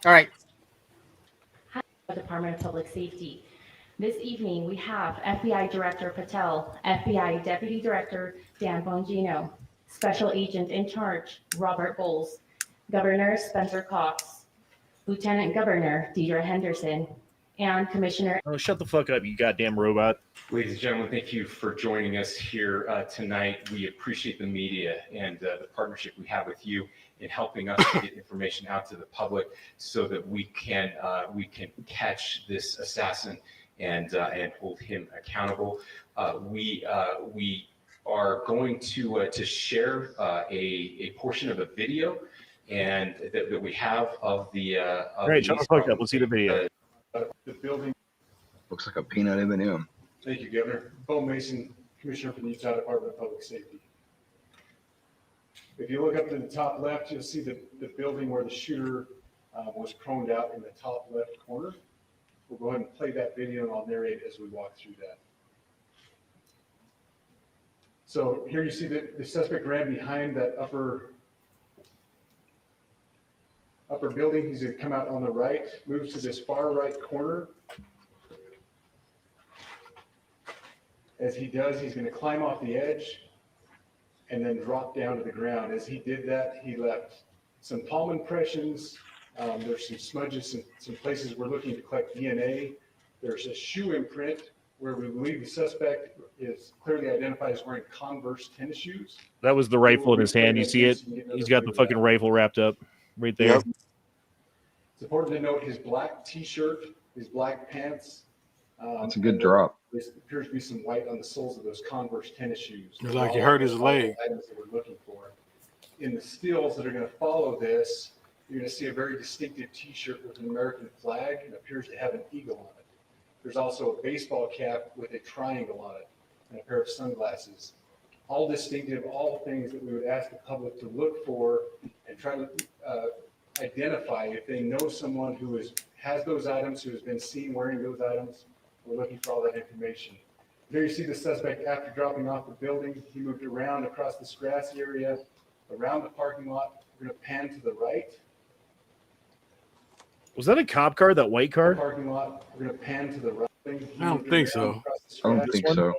All right. Department of Public Safety. This evening, we have FBI Director Patel, FBI Deputy Director Dan Bongino, Special Agent in Charge Robert Bowles, Governor Spencer Cox, Lieutenant Governor Deidre Henderson, and Commissioner. Oh, shut the fuck up, you goddamn robot. Ladies and gentlemen, thank you for joining us here tonight. We appreciate the media and the partnership we have with you in helping us to get information out to the public so that we can catch this assassin and hold him accountable. We are going to share a portion of a video and that we have of the. All right, shut the fuck up. Let's see the video. The building. looks like a peanut M&M. Thank you, Governor. Bo Mason, Commissioner for the Utah Department of Public Safety. If you look up to the top left, you'll see the building where the shooter was proned out in the top left corner. We'll go ahead and play that video and I'll narrate as we walk through that. So here you see the suspect ran behind that upper building. He's going to come out on the right, moves to this far right corner. As he does, he's going to climb off the edge and then drop down to the ground. As he did that, he left some palm impressions. There's some smudges, some places we're looking to collect DNA. There's a shoe imprint where we believe the suspect is clearly identified as wearing Converse tennis shoes. That was the rifle in his hand. You see it? He's got the fucking rifle wrapped up right there. Yep. It's important to note his black t-shirt, his black pants. That's a good drop. There appears to be some white on the soles of those Converse tennis shoes. It's like he hurt his leg. Items that we're looking for. In the stills that are going to follow this, you're going to see a very distinctive t-shirt with an American flag and appears to have an eagle on it. There's also a baseball cap with a triangle on it and a pair of sunglasses. All distinctive, all things that we would ask the public to look for and try to identify if they know someone who has those items, who has been seen wearing those items. We're looking for all that information. There you see the suspect after dropping off the building. He moved around across this grassy area, around the parking lot. We're going to pan to the right. Was that a cop car, that white car? Parking lot. We're going to pan to the right. I don't think so. I don't think so.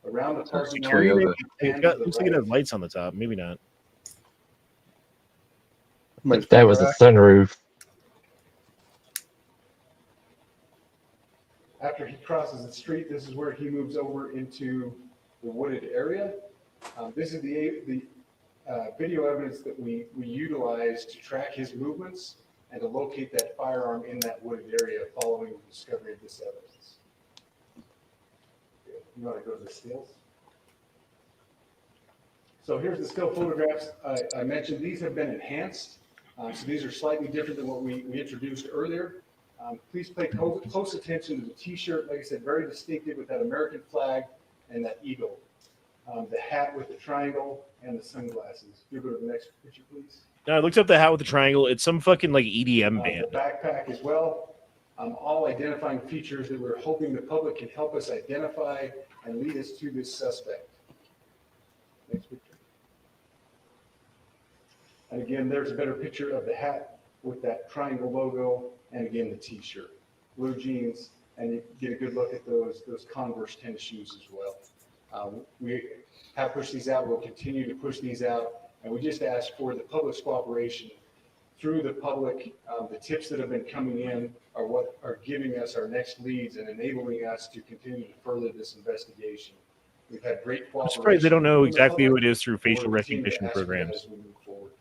Around the parking lot. Toyota. Looks like it has lights on the top. Maybe not. That was a sunroof. After he crosses the street, this is where he moves over into the wooded area. This is the video evidence that we utilize to track his movements and to locate that firearm in that wooded area following the discovery of this evidence. You want to go to the stills? So here's the still photographs. I mentioned these have been enhanced. So these are slightly different than what we introduced earlier. Please pay close attention to the t-shirt. Like I said, very distinctive with that American flag and that eagle. The hat with the triangle and the sunglasses. You go to the next picture, please. No, I looked up the hat with the triangle. It's some fucking like EDM band. The backpack as well. All identifying features that we're hoping the public can help us identify and lead us to this suspect. Next picture. And again, there's a better picture of the hat with that triangle logo, and again, the t-shirt. Blue jeans, and you get a good look at those Converse tennis shoes as well. We have pushed these out. We'll continue to push these out. And we just ask for the public's cooperation through the public. The tips that have been coming in are what are giving us our next leads and enabling us to continue to further this investigation. We've had great cooperation. I'm surprised they don't know from the exactly who public. it is through facial We'll continue to recognition ask for that programs. as we move forward.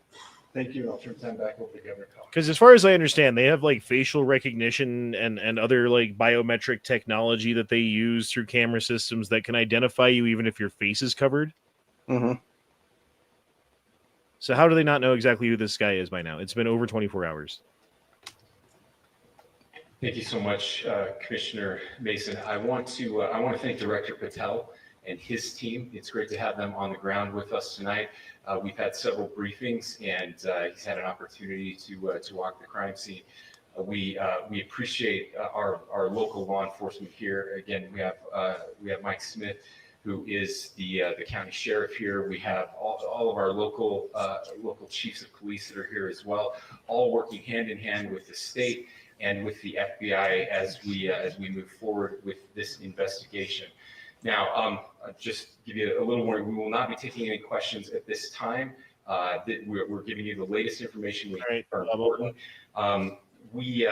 Thank you, and I'll turn time back over to Governor Cox. Because as far as I understand, they have like facial recognition and other like biometric technology that they use through camera systems that can identify you even if your face is covered. Mm-hmm. So how do they not know exactly who this guy is by now? It's been over 24 hours. Thank you so much, Commissioner Mason. I want to thank Director Patel and his team. It's great to have them on the ground with us tonight. We've had several briefings, and he's had an opportunity to walk the crime scene. We appreciate our local law enforcement here. Again, we have Mike Smith, who is the county sheriff here. We have all of our local chiefs of police that are here as well, all working hand in hand with the state and with the FBI as we move forward with this investigation. Now, just give you a little warning, we will not be taking any questions at this time. We're giving you the latest information we think are important. We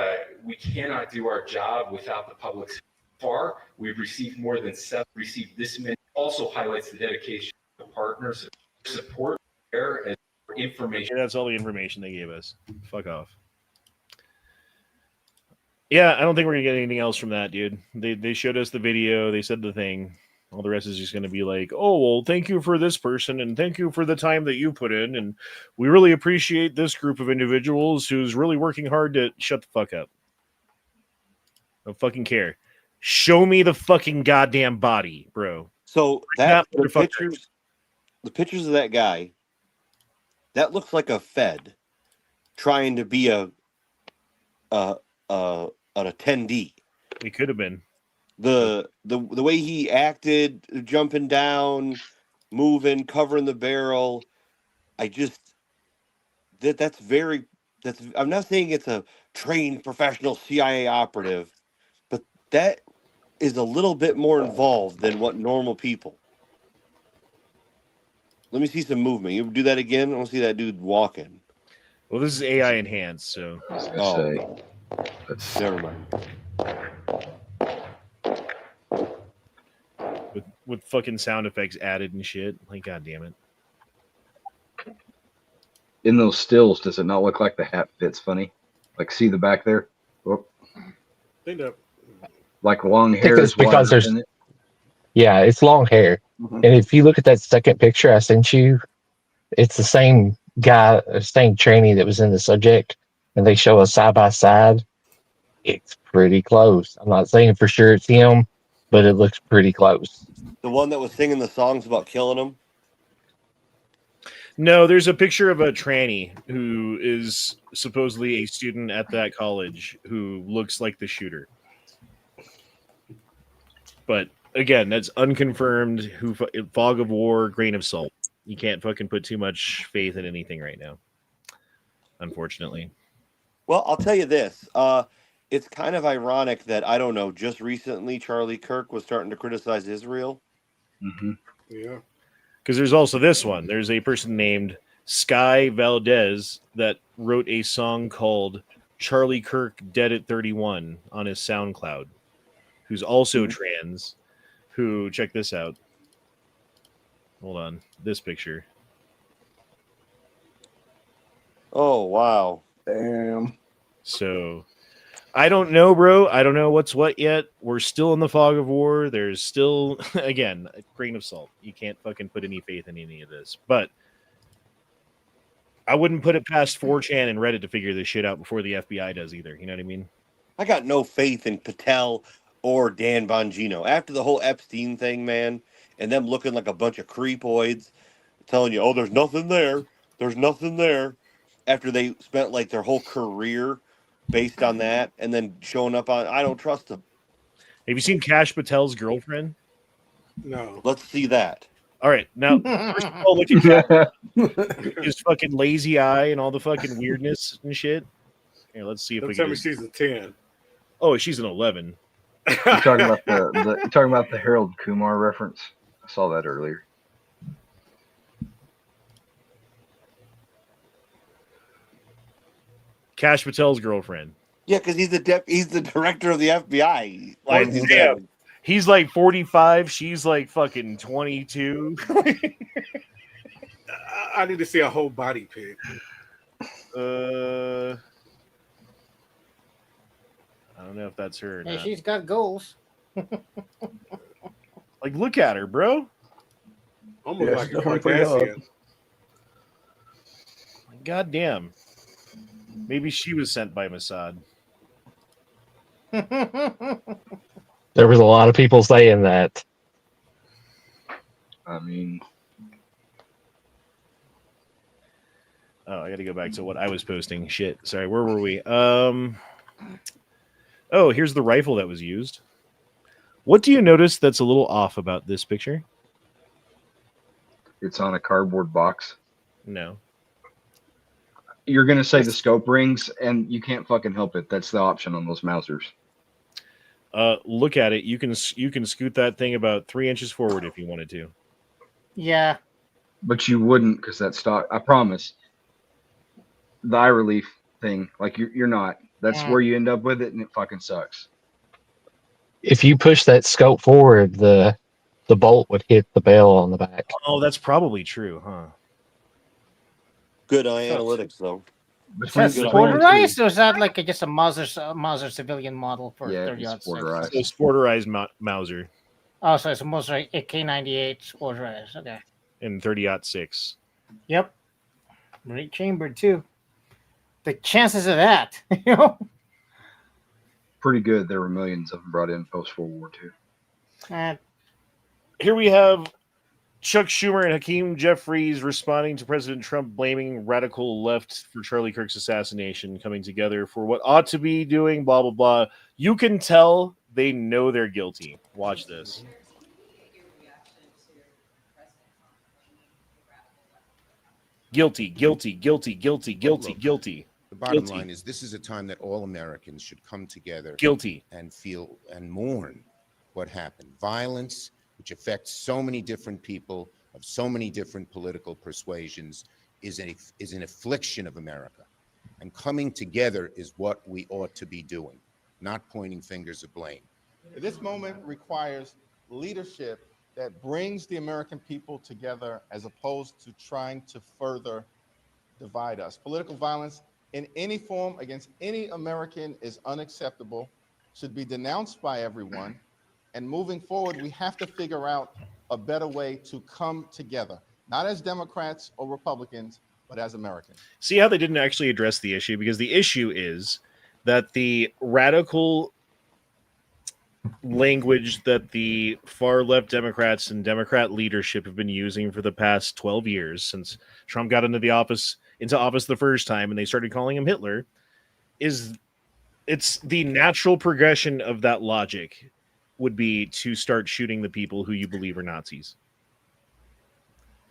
cannot do our job without the public's far. We've received more than 7. Received this many. Also highlights the dedication of the partners, support, care, and information. Yeah, that's all the information they gave us. Fuck off. Yeah, I don't think we're gonna get anything else from that, dude. They showed us the video. They said the thing. All the rest is just going to be like, oh, well, thank you for this person, and thank you for the time that you put in, and we really appreciate this group of individuals who's really working hard to shut the fuck up. I don't fucking care. Show me the fucking goddamn body, bro. So that the pictures of that guy, that looks like a Fed trying to be an attendee. He could have been. The way he acted, jumping down, moving, covering the barrel, that's I'm not saying it's a trained professional CIA operative, but that is a little bit more involved than what normal people. Let me see some movement. You do that again? I want to see that dude walking. Well, this is AI enhanced, so. I was gonna say. Never mind. With fucking sound effects added and shit. Like, god damn it. In those stills, does it not look like the hat fits funny? Like, see the back there? Oh. Like long hair is because there's, in it. yeah, it's long hair. Mhm. And if you look at that second picture I sent you, it's the same guy, same trainee that was in the subject, and they show us side by side. It's pretty close. I'm not saying for sure it's him, but it looks pretty close. The one that was singing the songs about killing him? No, there's a picture of a tranny who is supposedly a student at that college who looks like the shooter. But again, that's unconfirmed. Fog of war, grain of salt. You can't fucking put too much faith in anything right now, unfortunately. Well, I'll tell you this. It's kind of ironic that, I don't know, just recently Charlie Kirk was starting to criticize Israel. Mm-hmm. Yeah. Because there's also this one. There's a person named Sky Valdez that wrote a song called Charlie Kirk Dead at 31 on his SoundCloud, who's also trans, who, check this out. Hold on. This picture. Oh wow. Damn. So I don't know, bro. I don't know what's what yet. We're still in the fog of war. There's still, again, a grain of salt. You can't fucking put any faith in any of this. But I wouldn't put it past 4chan and Reddit to figure this shit out before the FBI does either. You know what I mean? I got no faith in Patel or Dan Bongino. After the whole Epstein thing, man, and them looking like a bunch of creepoids, telling you, oh, there's nothing there. There's nothing there. After they spent like their whole career based on that and then showing up on, I don't trust them. Have you seen Kash Patel's girlfriend? No. Let's see that. All right. Now, first of all, look at his fucking lazy eye and all the fucking weirdness and shit. Here, let's see if Don't we tell can. me she's a 10. Oh, she's an 11. You're talking about you're talking about the Harold Kumar reference. I saw that earlier. Kash Patel's girlfriend. Yeah, because he's the director of the FBI. Like, damn. He's like 45. She's like fucking 22. I need to see a whole body pic. I don't know if that's her or Hey, not. she's got goals. Like, look at her, bro. Almost Yeah, like she's a definitely pretty Kardashian. God damn. Maybe she was sent by Mossad. There was a lot of people saying that. I mean, Oh, I got to go back to what I was posting. Shit. Sorry, where were we? Oh, here's the rifle that was used. What do you notice that's a little off about this picture? it's on a cardboard box. No. You're gonna say the scope rings, and you can't fucking help it. That's the option on those Mausers. Look at it. You can scoot that thing about 3 inches forward if you wanted to. Yeah. But you wouldn't, because that stock. I promise. The eye relief thing, like you're not. That's where you end up with it, and it fucking sucks. If you push that scope forward, the bolt would hit the bell on the back. Oh, that's probably true, huh? Good eye analytics, though. Is that sporterized, or is that like just a Mauser civilian model for Yeah, 30 it's odd sporterized. So sporterized Mauser Oh, so it's a Mauser K98 sporterized. Okay. in 30-06. Yep. Right chambered too. The chances of that, you know. Pretty good. There were millions of them brought in post World War II. Here we have Chuck Schumer and Hakeem Jeffries responding to President Trump blaming radical left for Charlie Kirk's assassination, coming together for what ought to be doing, blah, blah, blah. You can tell they know they're guilty. Watch this. Guilty, guilty, guilty, guilty, guilty, guilty. The bottom Guilty. line is this is a time that all Americans should come together Guilty. and feel and mourn what happened. Violence, which affects so many different people of so many different political persuasions, is an affliction of America. And coming together is what we ought to be doing, not pointing fingers of blame. This moment requires leadership that brings the American people together as opposed to trying to further divide us. Political violence in any form against any American is unacceptable, should be denounced by everyone. And moving forward, we have to figure out a better way to come together, not as Democrats or Republicans, but as Americans. See how they didn't actually address the issue? Because the issue is that the radical language that the far left Democrats and Democrat leadership have been using for the past 12 years since Trump got into office the first time and they started calling him Hitler, it's the natural progression of that logic would be to start shooting the people who you believe are Nazis.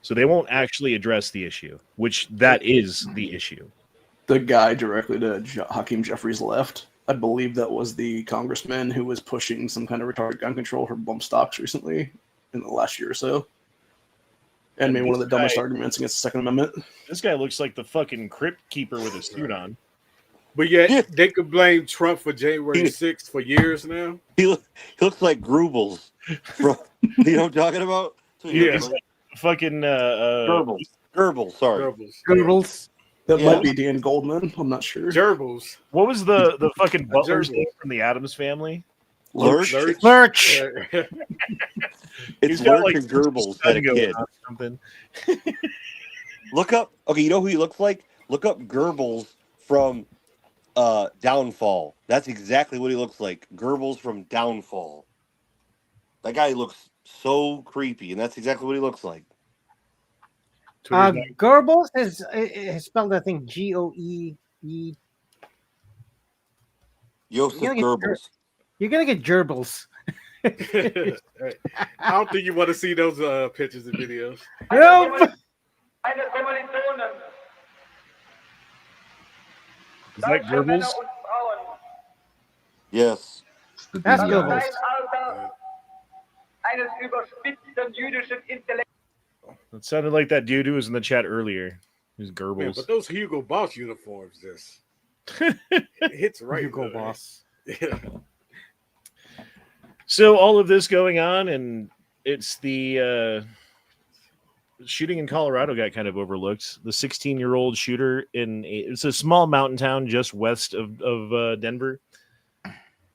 So they won't actually address the issue, which that is the issue. The guy directly to Hakeem Jeffries' left, I believe that was the congressman who was pushing some kind of retarded gun control for bump stocks recently in the last year or so. And made one of the dumbest arguments against the Second Amendment. This guy looks like the fucking crypt keeper with a suit on. But yet they could blame Trump for January 6th for years now. He looks like Grubels. From, you know what I'm talking about? Yeah, it's like fucking Goebbels. Sorry. Goebbels. That Yeah. might be Dan Goldman. I'm not sure. Gerbils. What was the fucking butler's gerbil. name from the Addams Family? Lurch. Lurch. It's He's got, Lurch like, and Goebbels son had a going kid. on or something. Look up. Okay, you know who he looks like? Look up Goebbels from Downfall. That's exactly what he looks like. Goebbels from Downfall. That guy looks so creepy, and that's exactly what he looks like. Goebbels is spelled, I think, Goe. Joseph Goebbels. You're gonna get gerbils. Right. I don't think you want to see those pictures and videos. Nope. Is that Goebbels? Yes. That's Goebbels. It sounded like that dude who was in the chat earlier. Who's Man, Goebbels? but those Hugo Boss uniforms, it hits right. Hugo Boss. Yeah. So all of this going on, and it's the shooting in Colorado got kind of overlooked. The 16-year-old shooter it's a small mountain town just west of Denver,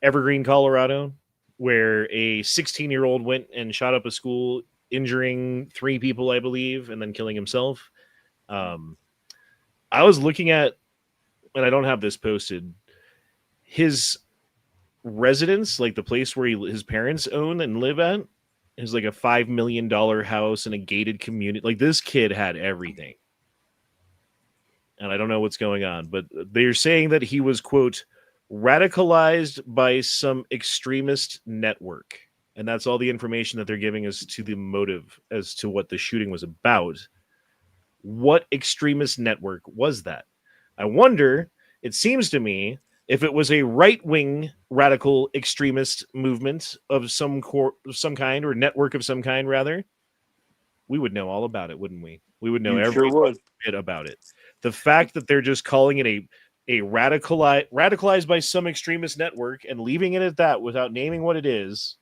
Evergreen, Colorado, where a 16-year-old went and shot up a school, injuring 3 people, I believe, and then killing himself. I was looking at, and I don't have this posted, his residence, like the place where his parents own and live at, is like a $5 million house in a gated community. Like, this kid had everything. And I don't know what's going on, but they're saying that he was, quote, radicalized by some extremist network. And that's all the information that they're giving us to the motive as to what the shooting was about. What extremist network was that? I wonder, it seems to me, if it was a right-wing radical extremist movement of some kind, or network of some kind, rather, we would know all about it, wouldn't we? We would know every bit about it. The fact that they're just calling it a radicalized by some extremist network and leaving it at that without naming what it is,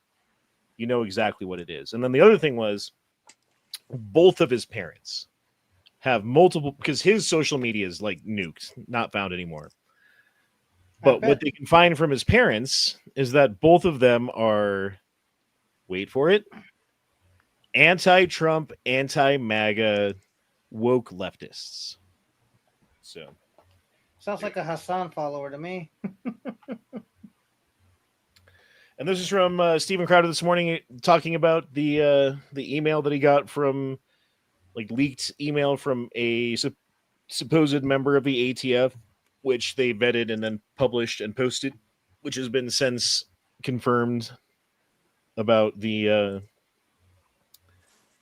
you know exactly what it is. And then the other thing was, both of his parents have multiple, because his social media is like nuked, not found anymore. But what they can find from his parents is that both of them are, wait for it, anti-Trump, anti-MAGA, woke leftists. So Sounds like a Hassan follower to me. And this is from Stephen Crowder this morning, talking about the email that he got from, like, leaked email from a supposed member of the ATF, which they vetted and then published and posted, which has been since confirmed about the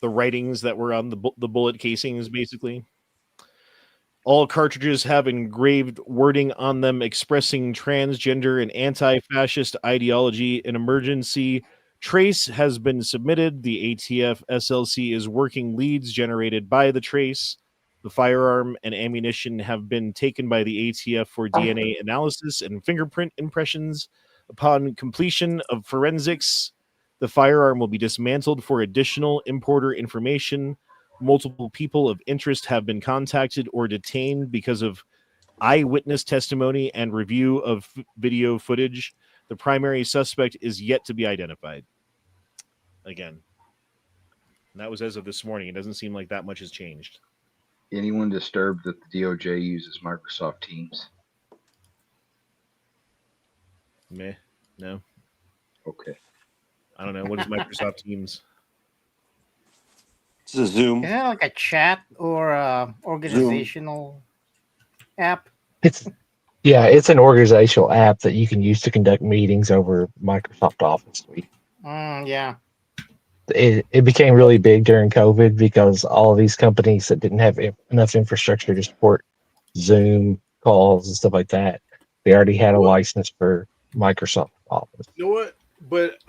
writings that were on the bullet casings, basically. All cartridges have engraved wording on them expressing transgender and anti-fascist ideology. An emergency trace has been submitted. The ATF SLC is working leads generated by the trace. The firearm and ammunition have been taken by the ATF for DNA analysis and fingerprint impressions. Upon completion of forensics, the firearm will be dismantled for additional importer information. Multiple people of interest have been contacted or detained because of eyewitness testimony and review of video footage. The primary suspect is yet to be identified. Again, and that was as of this morning. It doesn't seem like that much has changed. Anyone disturbed that the DOJ uses Microsoft Teams? Meh. No. Okay. I don't know. What is Microsoft Teams? It's a Zoom. Is that like a chat or a organizational app? It's an organizational app that you can use to conduct meetings over Microsoft Office Suite. Yeah. It became really big during COVID because all of these companies that didn't have enough infrastructure to support Zoom calls and stuff like that, they already had a license for Microsoft Office. You know what? But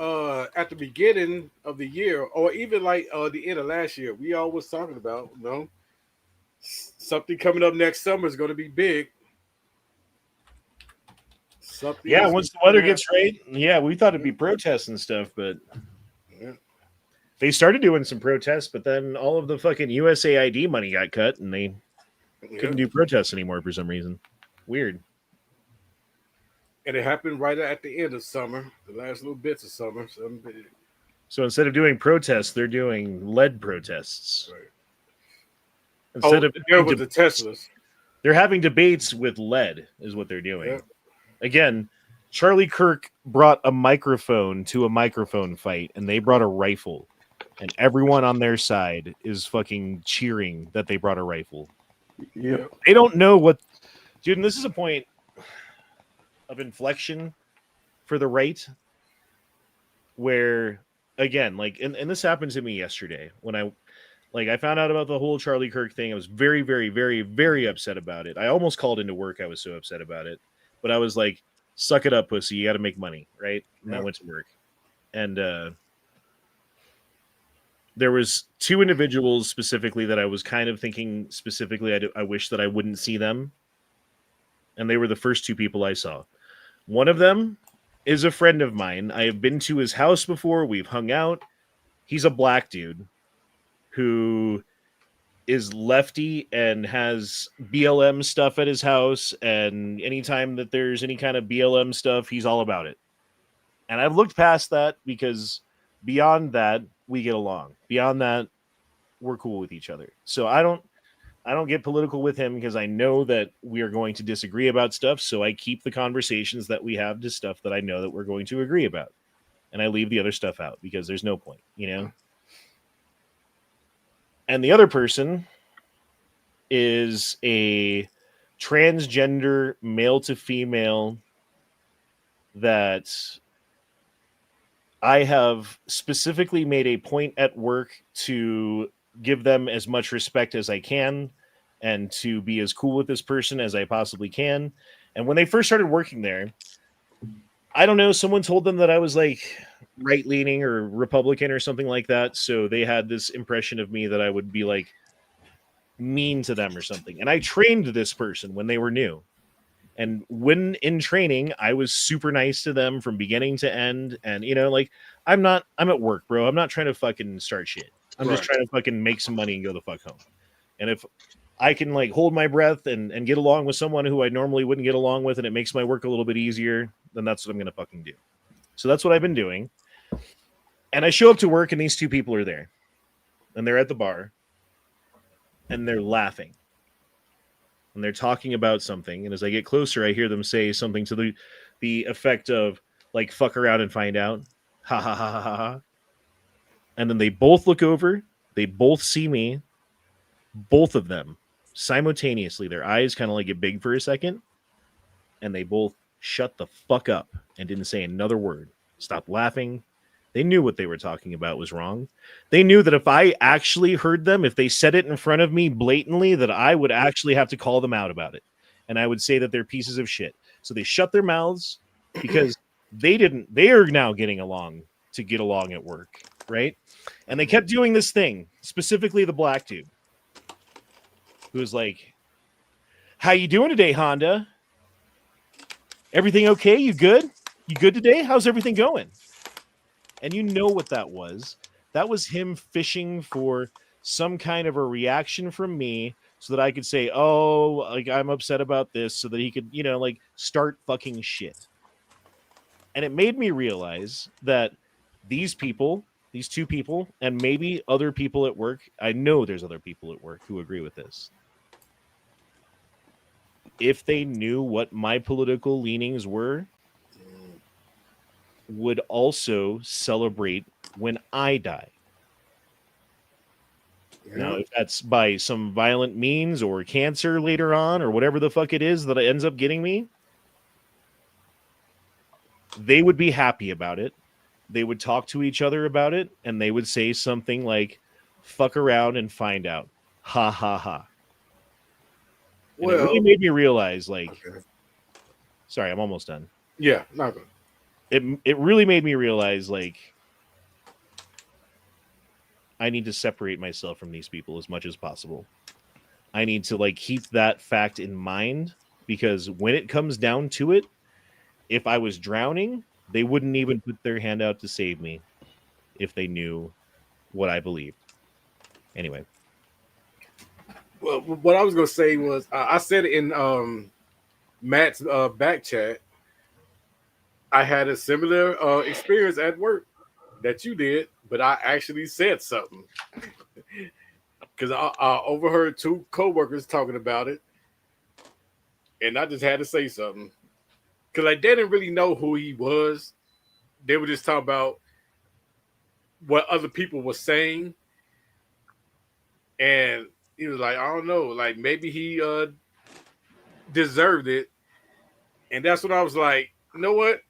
at the beginning of the year, or even like the end of last year, we all was talking about, something coming up next summer is going to be big. Yeah, once the weather gets right. Yeah, we thought it'd be protests and stuff, but they started doing some protests, but then all of the fucking USAID money got cut, and they Couldn't do protests anymore for some reason. Weird. And it happened right at the end of summer, the last little bits of summer. So instead of doing protests, they're doing lead protests. Right. Instead of there was the Teslas. They're having debates with lead, is what they're doing. Yeah. Again, Charlie Kirk brought a microphone to a microphone fight, and they brought a rifle. And everyone on their side is fucking cheering that they brought a rifle. Yeah. They don't know what... Dude, and this is a point of inflection for the right where, again, like, and this happened to me yesterday when I found out about the whole Charlie Kirk thing. I was very, very, very, very upset about it. I almost called into work. I was so upset about it. But I was like, suck it up, pussy. You got to make money, right? And I went to work. And there was two individuals specifically that I was kind of thinking specifically I wish that I wouldn't see them. And they were the first two people I saw. One of them is a friend of mine. I have been to his house before. We've hung out. He's a black dude who is lefty and has BLM stuff at his house. And anytime that there's any kind of BLM stuff, he's all about it. And I've looked past that because beyond that, we get along. Beyond that, we're cool with each other. So I don't get political with him because I know that we are going to disagree about stuff. So I keep the conversations that we have to stuff that I know that we're going to agree about. And I leave the other stuff out because there's no point, you know? And the other person is a transgender male to female that I have specifically made a point at work to give them as much respect as I can and to be as cool with this person as I possibly can. And when they first started working there, I don't know, someone told them that I was like right-leaning or Republican or something like that. So they had this impression of me that I would be like mean to them or something. And I trained this person when they were new. And when in training, I was super nice to them from beginning to end. And, you know, like, I'm at work, bro. I'm not trying to fucking start shit. I'm just trying to fucking make some money and go the fuck home. And if I can like hold my breath and get along with someone who I normally wouldn't get along with, and it makes my work a little bit easier, then that's what I'm going to fucking do. So that's what I've been doing. And I show up to work and these two people are there and they're at the bar and they're laughing and they're talking about something. And as I get closer, I hear them say something to the effect of like, fuck around and find out. Ha ha ha ha ha. And then they both look over. They both see me. Both of them simultaneously, their eyes kind of like get big for a second. And they both shut the fuck up and didn't say another word. Stopped laughing. They knew what they were talking about was wrong. They knew that if I actually heard them, if they said it in front of me blatantly, that I would actually have to call them out about it. And I would say that they're pieces of shit. So they shut their mouths because they are now getting along to get along at work. Right. And they kept doing this thing, specifically the black dude who was like, how you doing today, Honda? Everything okay? You good? You good today? How's everything going? And you know what that was. That was him fishing for some kind of a reaction from me so that I could say, oh, like I'm upset about this, so that he could, you know, like start fucking shit. And it made me realize that these two people, and maybe other people at work, I know there's other people at work who agree with this. If they knew what my political leanings were, would also celebrate when I die. Yeah. Now, if that's by some violent means or cancer later on or whatever the fuck it is that ends up getting me, they would be happy about it. They would talk to each other about it, and they would say something like, fuck around and find out. Ha ha ha. Well, it really made me realize, like, sorry, I'm almost done. Yeah, not good. It really made me realize, like, I need to separate myself from these people as much as possible. I need to, like, keep that fact in mind, because when it comes down to it, if I was drowning, they wouldn't even put their hand out to save me if they knew what I believed. Anyway. Well, what I was gonna say was I said it in Matt's back chat. I had a similar experience at work that you did, but I actually said something because I overheard two coworkers talking about it, and I just had to say something because like, they didn't really know who he was. They were just talking about what other people were saying, and he was like, I don't know, like maybe he deserved it, and that's when I was like, you know what,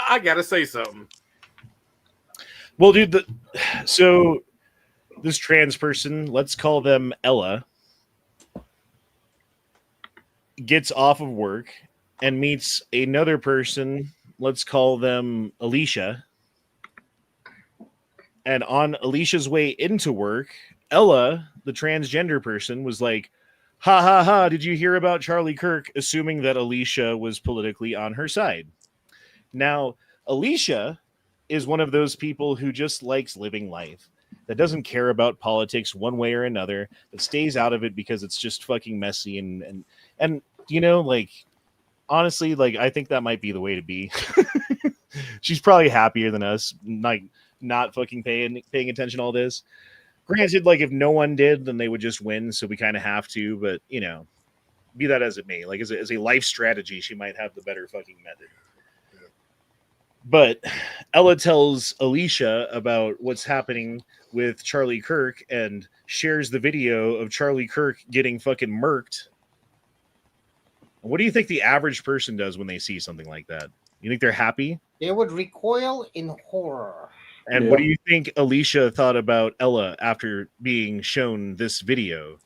I gotta say something. Well, dude, so this trans person, let's call them Ella, gets off of work and meets another person, let's call them Alicia. And on Alicia's way into work, Ella, the transgender person, was like, ha ha ha, did you hear about Charlie Kirk? Assuming that Alicia was politically on her side. Now, Alicia is one of those people who just likes living life, that doesn't care about politics one way or another, that stays out of it because it's just fucking messy and you know, like, honestly, like, I think that might be the way to be. She's probably happier than us, like, not fucking paying attention to all this. Granted, like, if no one did, then they would just win, so we kind of have to, but, you know, be that as it may, like, as a life strategy, she might have the better fucking method. But Ella tells Alicia about what's happening with Charlie Kirk and shares the video of Charlie Kirk getting fucking murked. What do you think the average person does when they see something like that? You think they're happy? They would recoil in horror. And what do you think Alicia thought about Ella after being shown this video?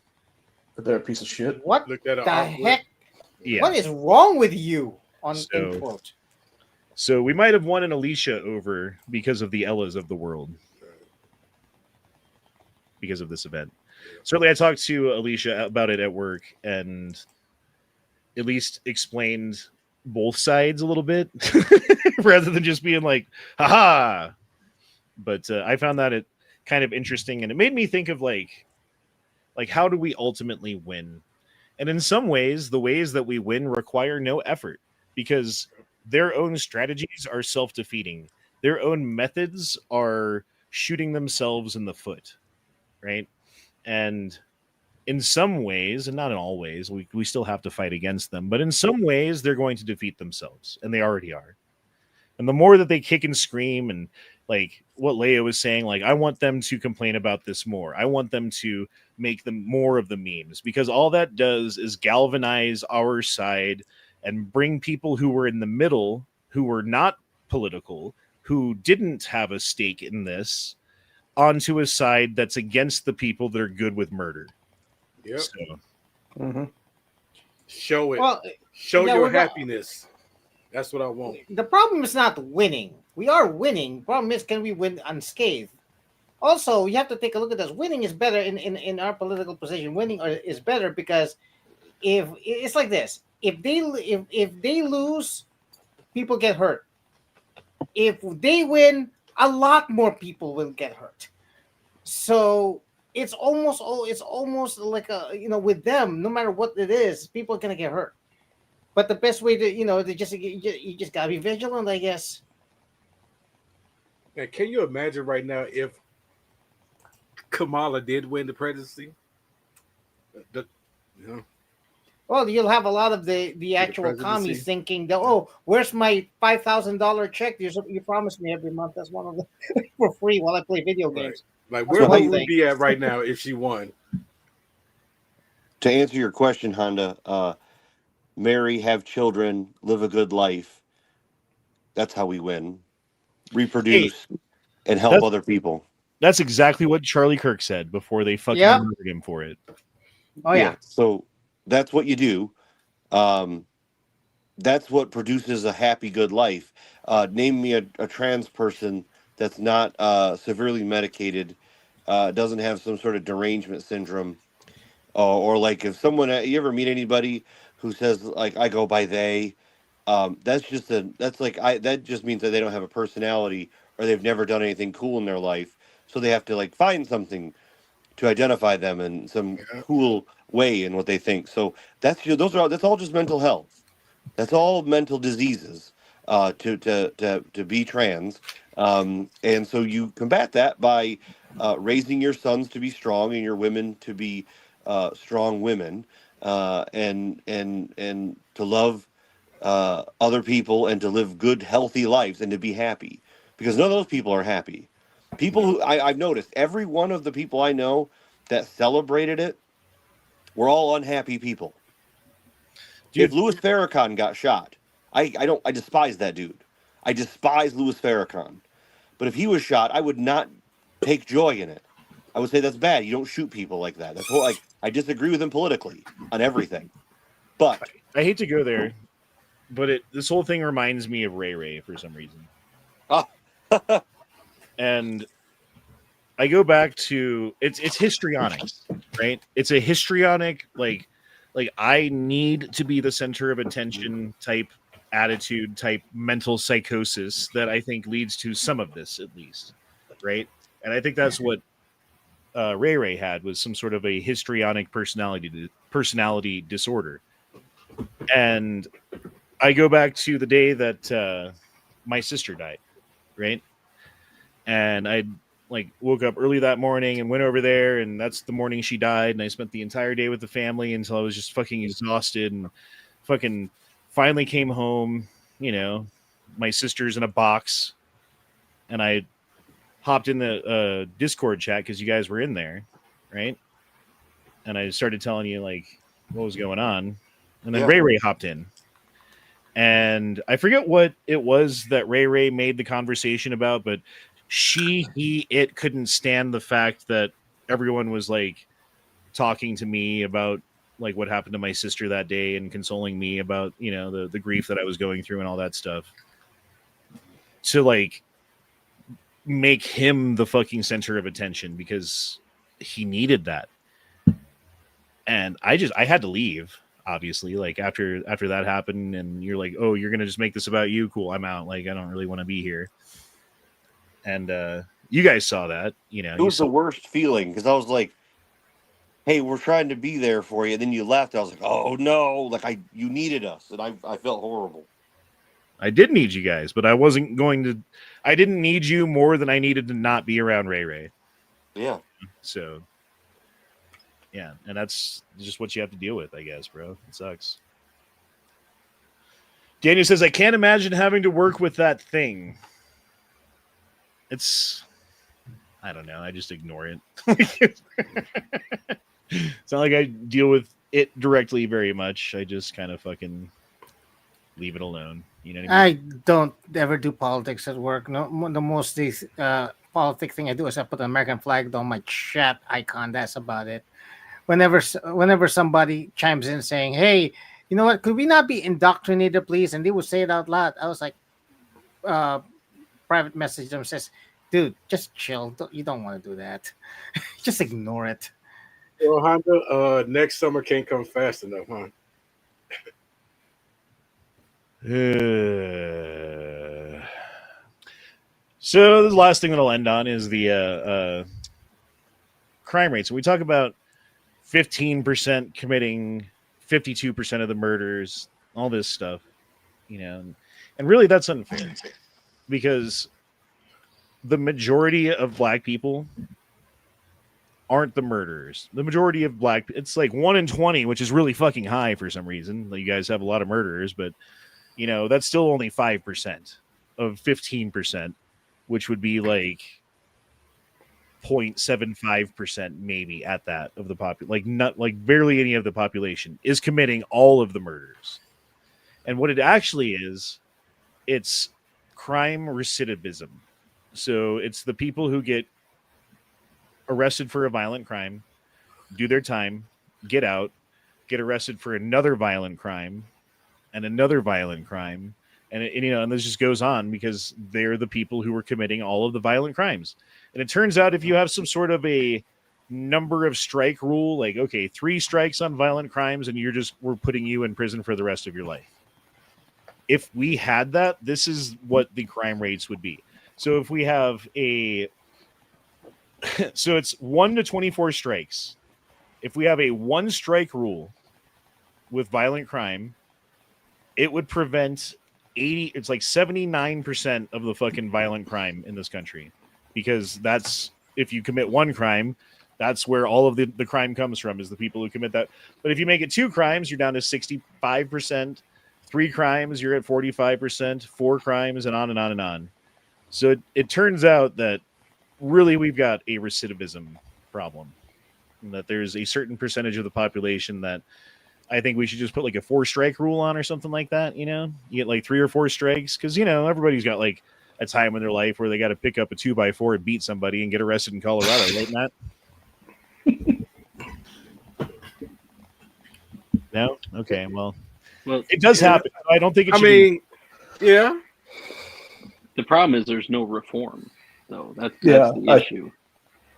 That they're a piece of shit. What Looked at the heck? Yeah. What is wrong with you? So- End quote. So we might have won an Alicia over because of the Ellas of the world. Because of this event. Certainly I talked to Alicia about it at work and at least explained both sides a little bit rather than just being like, haha. But I found that it kind of interesting, and it made me think of like how do we ultimately win? And in some ways, the ways that we win require no effort because their own strategies are self-defeating. Their own methods are shooting themselves in the foot, right? And in some ways, and not in all ways, we still have to fight against them, but in some ways, they're going to defeat themselves, and they already are. And the more that they kick and scream, and like what Leia was saying, like, I want them to complain about this more. I want them to make them more of the memes, because all that does is galvanize our side and bring people who were in the middle, who were not political, who didn't have a stake in this, onto a side that's against the people that are good with murder. Yep. So, Show it. Well, Show yeah, your we're not- happiness. That's what I want. The problem is not winning. We are winning. Problem is, can we win unscathed? Also, you have to take a look at this. Winning is better in our political position. Winning is better because if it's like this, if they lose, people get hurt. If they win, a lot more people will get hurt. So it's almost like with them, no matter what it is, people are gonna get hurt. But the best way to you just gotta be vigilant, I guess. And can you imagine right now if Kamala did win the presidency? Well, you'll have a lot of the actual presidency. commies thinking that, oh, where's my $5,000 check you promised me every month? That's one of them for free while I play video games. Like, That's where what I would we think. be at right now if she won? To answer your question, Honda, marry, have children, live a good life. That's how we win. Reproduce and help that's- other people. that's exactly what Charlie Kirk said before they fucking Yep. murdered him for it. Oh yeah. So that's what you do. That's what produces a happy, good life. Name me a trans person that's not severely medicated, doesn't have some sort of derangement syndrome, or like if someone you ever meet anybody who says like I go by they, that just means that they don't have a personality or they've never done anything cool in their life, so they have to like find something to identify them in some cool way in what they think. So that's all just mental health. That's all mental diseases to be trans. And so you combat that by raising your sons to be strong and your women to be strong women, and to love other people and to live good, healthy lives and to be happy. Because none of those people are happy. People who I've noticed, every one of the people I know that celebrated it were all unhappy people. Dude. If Louis Farrakhan got shot, I despise that dude. I despise Louis Farrakhan. But if he was shot, I would not take joy in it. I would say that's bad. You don't shoot people like that. That's what, like, I disagree with him politically on everything. But I hate to go there, but this whole thing reminds me of Ray Ray for some reason. And I go back to it's histrionics, right? It's a histrionic like I need to be the center of attention type attitude, type mental psychosis that I think leads to some of this, at least, right? And I think that's what Ray Ray had, was some sort of a histrionic personality disorder. And I go back to the day that my sister died, right? And I woke up early that morning and went over there, and that's the morning she died. And I spent the entire day with the family until I was just fucking exhausted, and fucking finally came home. You know, my sister's in a box, and I hopped in the Discord chat because you guys were in there, right? And I started telling you like what was going on, and then Ray Ray hopped in. And I forget what it was that Ray Ray made the conversation about, but it couldn't stand the fact that everyone was like talking to me about like what happened to my sister that day and consoling me about, you know, the grief that I was going through and all that stuff. To like make him the fucking center of attention because he needed that. And I had to leave. Obviously, like after that happened, and you're like, oh, you're gonna just make this about you? Cool, I'm out. Like, I don't really want to be here. And you guys saw that, you know. It was the worst feeling because I was like, hey, we're trying to be there for you. And then you left. I was like, oh no, like you needed us, and I felt horrible. I did need you guys, but I didn't need you more than I needed to not be around Ray Ray. Yeah. So yeah, and that's just what you have to deal with, I guess, bro. It sucks. Daniel says, I can't imagine having to work with that thing. I don't know. I just ignore it. It's not like I deal with it directly very much. I just kind of fucking leave it alone. You know what I mean? I don't ever do politics at work. No, the most politic thing I do is I put an American flag on my chat icon. That's about it. Whenever somebody chimes in saying, "Hey, you know what? Could we not be indoctrinated, please?" and they would say it out loud, I was like, private message them says, "Dude, just chill. You don't want to do that. Just ignore it." Well, Honda, next summer can't come fast enough, huh? So the last thing that I'll end on is the crime rate. So we talk about 15% committing 52% of the murders, all this stuff, you know, and really that's unfair because the majority of black people aren't the murderers. The majority of it's like 1 in 20, which is really fucking high for some reason. You guys have a lot of murderers, but you know, that's still only 5% of 15%, which would be like 0.75% maybe at that of the population. Like not like barely any of the population is committing all of the murders. And what it actually is, it's crime recidivism. So it's the people who get arrested for a violent crime, do their time, get out, get arrested for another violent crime and another violent crime. And you know, and this just goes on because they're the people who are committing all of the violent crimes. And it turns out if you have some sort of a number of strike rule, like, okay, 3 strikes on violent crimes and we're putting you in prison for the rest of your life. If we had that, this is what the crime rates would be. So if we have a So it's 1 to 24 strikes. If we have a 1 strike rule with violent crime, it would prevent 80, it's like 79% of the fucking violent crime in this country. Because that's, if you commit 1 crime, that's where all of the crime comes from, is the people who commit that. But if you make it 2 crimes, you're down to 65%. 3 crimes, you're at 45%. 4 crimes, and on and on and on. So it turns out that really we've got a recidivism problem. And that there's a certain percentage of the population that I think we should just put like a 4-strike rule on or something like that. You get like 3 or 4 strikes, because everybody's got like a time in their life where they got to pick up a 2x4 and beat somebody and get arrested in Colorado, right, Matt? No? Okay, well, it does happen. I don't think it should yeah. The problem is there's no reform, though. That's the issue.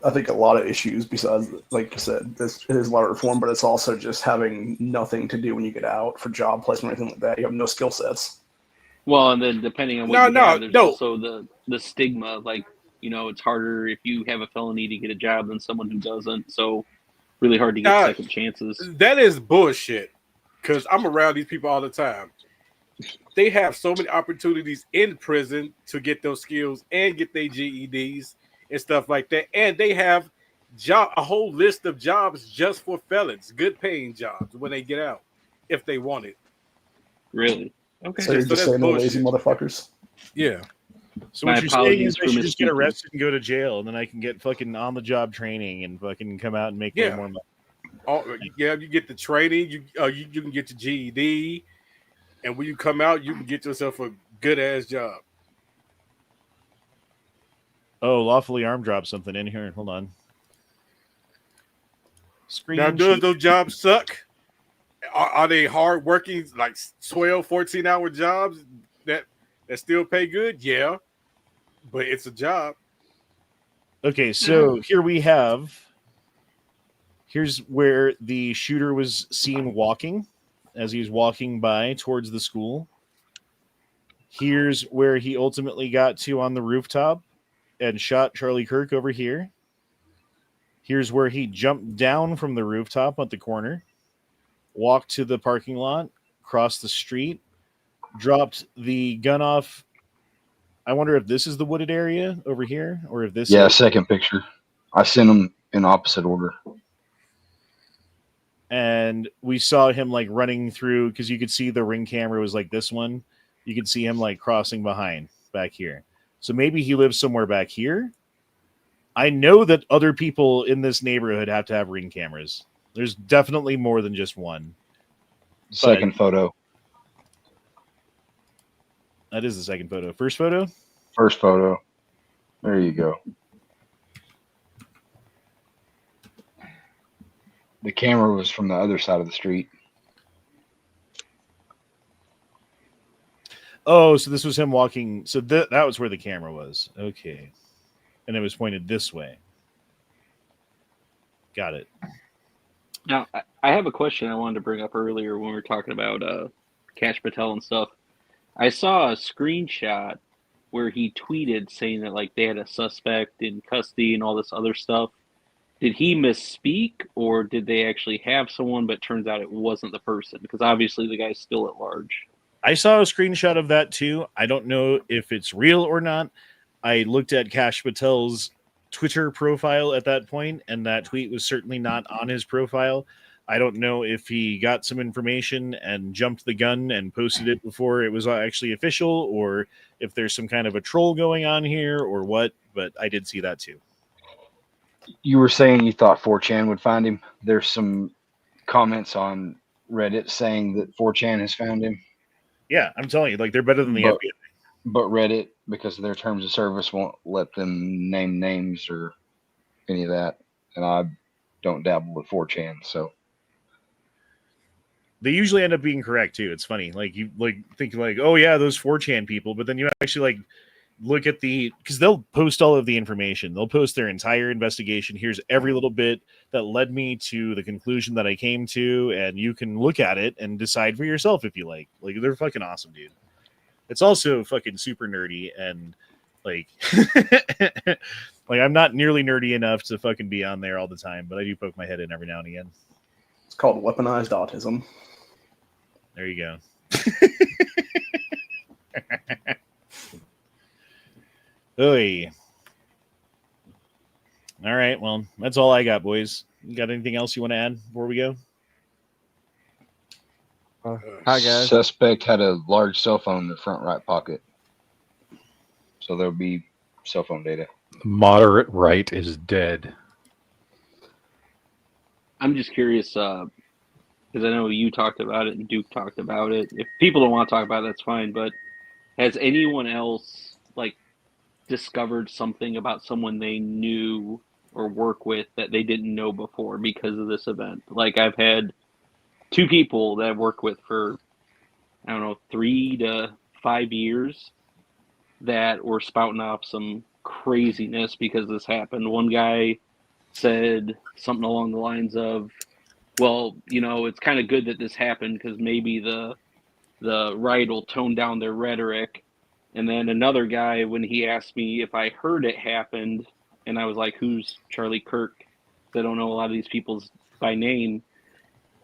I think a lot of issues besides, like you said, this is a lot of reform, but it's also just having nothing to do when you get out for job placement or anything like that. You have no skill sets. Well, and then depending on what there's also the stigma. Like, it's harder if you have a felony to get a job than someone who doesn't. So really hard to get second chances. That is bullshit, because I'm around these people all the time. They have so many opportunities in prison to get those skills and get their GEDs and stuff like that. And they have a whole list of jobs just for felons, good paying jobs when they get out, if they want it. Really? Okay. So you're just saying they're lazy motherfuckers? Yeah. So what you're saying is I should just get arrested and go to jail, and then I can get fucking on-the-job training and fucking come out and make way more money. You get the training. You can get your GED, and when you come out, you can get yourself a good-ass job. Oh, lawfully armed dropped something in here. Hold on. Now, does those jobs suck? Are they hard working, like 12, 14-hour jobs that still pay good? Yeah, but it's a job. Okay, so here's where the shooter was seen walking as he was walking by towards the school. Here's where he ultimately got to on the rooftop and shot Charlie Kirk over here. Here's where he jumped down from the rooftop at the corner, walked to the parking lot, crossed the street, dropped the gun off. I wonder if this is the wooded area over here, or if this is... second picture. I sent them in opposite order. And we saw him like running through, because you could see the ring camera was like this one. You could see him like crossing behind back here. So maybe he lives somewhere back here. I know that other people in this neighborhood have to have ring cameras. There's definitely more than just one. Second photo. That is the second photo. First photo? First photo. There you go. The camera was from the other side of the street. Oh, so this was him walking. So that was where the camera was. Okay. And it was pointed this way. Got it. Now, I have a question I wanted to bring up earlier when we were talking about Kash Patel and stuff. I saw a screenshot where he tweeted saying that like they had a suspect in custody and all this other stuff. Did he misspeak, or did they actually have someone, but turns out it wasn't the person? Because obviously the guy's still at large. I saw a screenshot of that too. I don't know if it's real or not. I looked at Kash Patel's Twitter profile at that point, and that tweet was certainly not on his profile. I don't know if he got some information and jumped the gun and posted it before it was actually official, or if there's some kind of a troll going on here or what, but I did see that too. You were saying you thought 4chan would find him. There's some comments on Reddit saying that 4chan has found him. Yeah, I'm telling you, like they're better than the FBI. But Reddit, because of their terms of service, won't let them name names or any of that. And I don't dabble with 4chan, so they usually end up being correct too. It's funny, like you like think like, oh yeah, those 4chan people, but then you actually like look at because they'll post all of the information. They'll post their entire investigation. Here's every little bit that led me to the conclusion that I came to, and you can look at it and decide for yourself if you like. Like they're fucking awesome, dude. It's also fucking super nerdy, and Like, like I'm not nearly nerdy enough to fucking be on there all the time, but I do poke my head in every now and again. It's called weaponized autism. There you go. Oy. All right, well, that's all I got, boys. You got anything else you want to add before we go? Hi, guys. Suspect had a large cell phone in the front right pocket. So there'll be cell phone data. Moderate right is dead. I'm just curious, because I know you talked about it and Duke talked about it. If people don't want to talk about it, that's fine. But has anyone else like discovered something about someone they knew or work with that they didn't know before because of this event? Like I've had 2 people that I've worked with for, I don't know, 3 to 5 years that were spouting off some craziness because this happened. One guy said something along the lines of, well, you know, it's kind of good that this happened because maybe the right will tone down their rhetoric. And then another guy, when he asked me if I heard it happened, and I was like, who's Charlie Kirk? I don't know a lot of these people by name.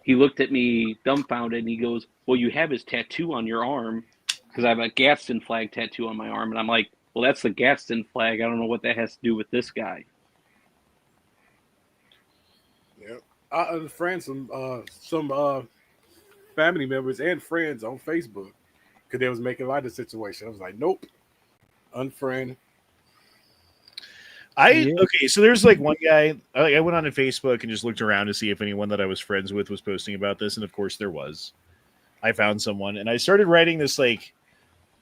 He looked at me dumbfounded and he goes, well, you have his tattoo on your arm, because I have a Gaston flag tattoo on my arm. And I'm like, well, that's the Gaston flag. I don't know what that has to do with this guy. Yeah, I unfriend some family members and friends on Facebook because they was making light of the situation. I was like, nope, unfriend. Okay, so there's like one guy. I went on to Facebook and just looked around to see if anyone that I was friends with was posting about this, and of course there was. I found someone, and I started writing this like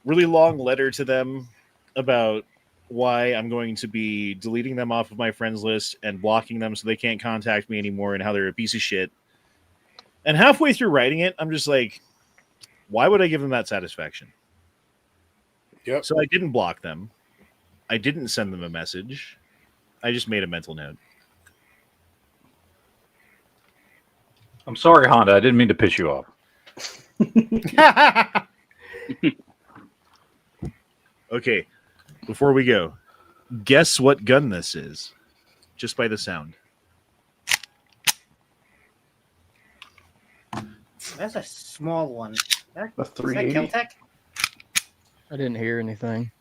really long letter to them about why I'm going to be deleting them off of my friends list and blocking them so they can't contact me anymore, and how they're a piece of shit. And halfway through writing it, I'm just like, why would I give them that satisfaction? Yep. So I didn't block them. I didn't send them a message. I just made a mental note. I'm sorry, Honda. I didn't mean to piss you off. Okay, before we go, guess what gun this is, just by the sound. That's a small one. A Is that 380. Keltec? I didn't hear anything.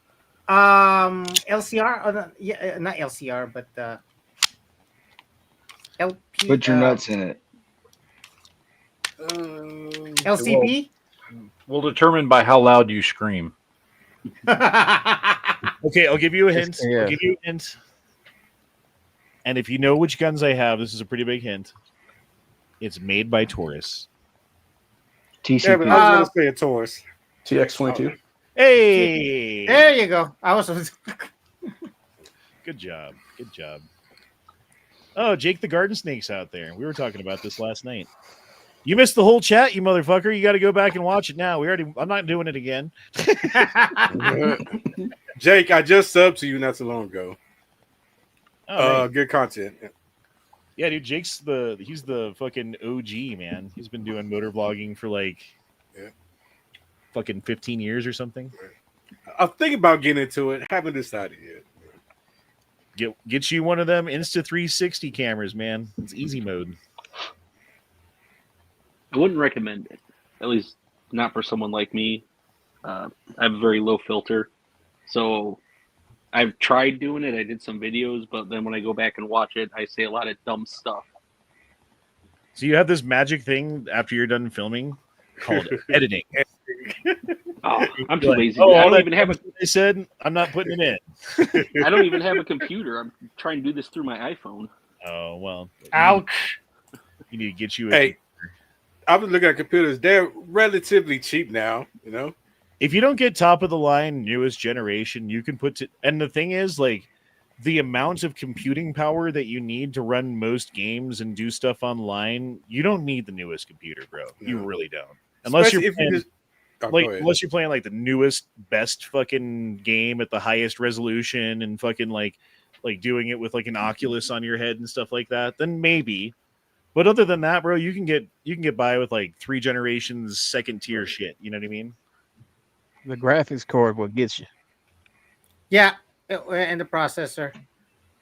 LCR? Oh, no, yeah, not LCR, but LP. Put your nuts in it. LCP? We'll determine by how loud you scream. Okay, I'll give you a hint. Yeah. I'll give you a hint. And if you know which guns I have, this is a pretty big hint. It's made by Taurus. TCP. Yeah, but I was going to say a Taurus. TX22. Hey! There you go. I was. Good job. Good job. Oh, Jake the Garden Snake's out there. We were talking about this last night. You missed the whole chat, you motherfucker. You got to go back and watch it now. I'm not doing it again. Jake, I just subbed to you not so long ago. Oh, nice. Good content. Yeah, dude, he's the fucking OG, man. He's been doing motor vlogging for like fucking 15 years or something. I'm thinking about getting into it. Haven't decided yet. Get you one of them Insta 360 cameras, man. It's easy mode. I wouldn't recommend it, at least not for someone like me. I have a very low filter, so I've tried doing it. I did some videos, but then when I go back and watch it, I say a lot of dumb stuff. So you have this magic thing after you're done filming called editing. Oh, I'm too Like, lazy. oh, I all don't even have a. I said I'm not putting it in. I don't even have a computer. I'm trying to do this through my iPhone. Oh well. Ouch. You need to get you. Hey, I was looking at computers. They're relatively cheap now. You know, if you don't get top of the line, newest generation, you can put. And the thing is, like, the amount of computing power that you need to run most games and do stuff online, you don't need the newest computer, bro. You really don't. Unless you're playing, unless you're playing like the newest, best fucking game at the highest resolution and fucking like doing it with like an Oculus on your head and stuff like that, then maybe. But other than that, bro, you can get by with like 3 generations second tier shit. You know what I mean? The graphics card will get you. Yeah, and the processor.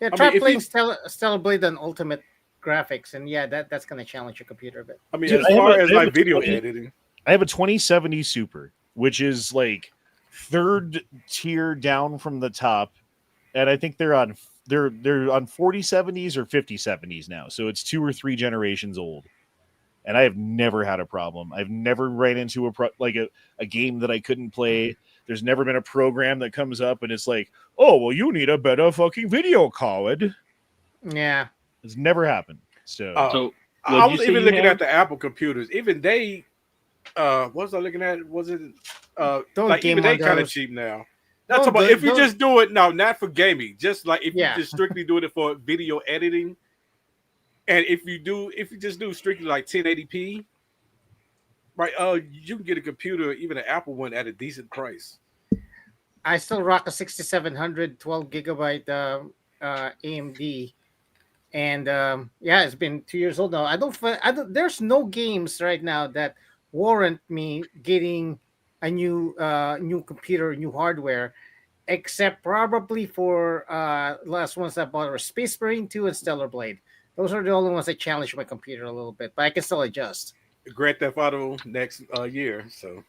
Yeah, I try mean, if playing you, Stellar Blade on Ultimate Graphics, and yeah, that's gonna challenge your computer a bit. I mean, Dude, as I have far a- as I have like a video 20 editing, I have a 2070 Super, which is like third tier down from the top, and I think they're on 4070s or 5070s now, so it's 2 or 3 generations old. And I have never had a problem. I've never ran into a game that I couldn't play. There's never been a program that comes up and it's like, oh, well, you need a better fucking video card. Yeah. It's never happened. So So, I what'd you was say even you looking have? at the Apple computers. Even they, what was I looking at? Was it Don't like even game on they kind of those. cheap now? Don't That's about do- if you don't- just do it now, not for gaming, just like if Yeah. you just strictly doing it for video editing, and if you just do strictly like 1080p, right? You can get a computer, even an Apple one, at a decent price. I still rock a 6700 12 gigabyte AMD, and yeah, it's been 2 years old now. I don't. There's no games right now that warrant me getting a new computer, new hardware, except probably for last ones I bought were Space Marine 2 and Stellar Blade. Those are the only ones that challenge my computer a little bit, but I can still adjust. Grand Theft Auto next year, so.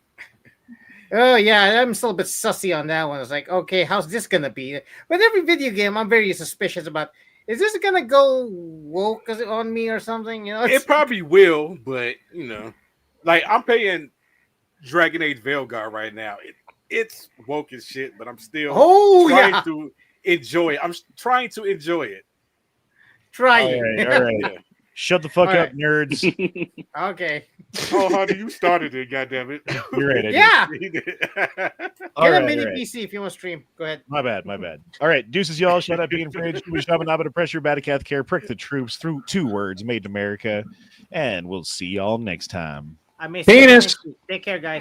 Oh yeah, I'm still a bit sussy on that one. It's like, okay, how's this gonna be? With every video game, I'm very suspicious about. Is this gonna go woke on me or something? You know, It probably will, but like I'm paying Dragon Age Veilguard right now. It's woke as shit, but I'm still trying to enjoy it. I'm trying to enjoy it. Trying. All right. Yeah. Shut the fuck All up, right. nerds. Okay. Oh, honey, you started it, goddammit. You're right. I did. Yeah. All Get right, a mini all right. PC if you want to stream. Go ahead. My bad. All right, deuces, y'all. Shut up, being fridge. We shop and to pressure, Batacath care, prick the troops through 2 words made in America. And we'll see y'all next time. I may Penis. Take care, guys.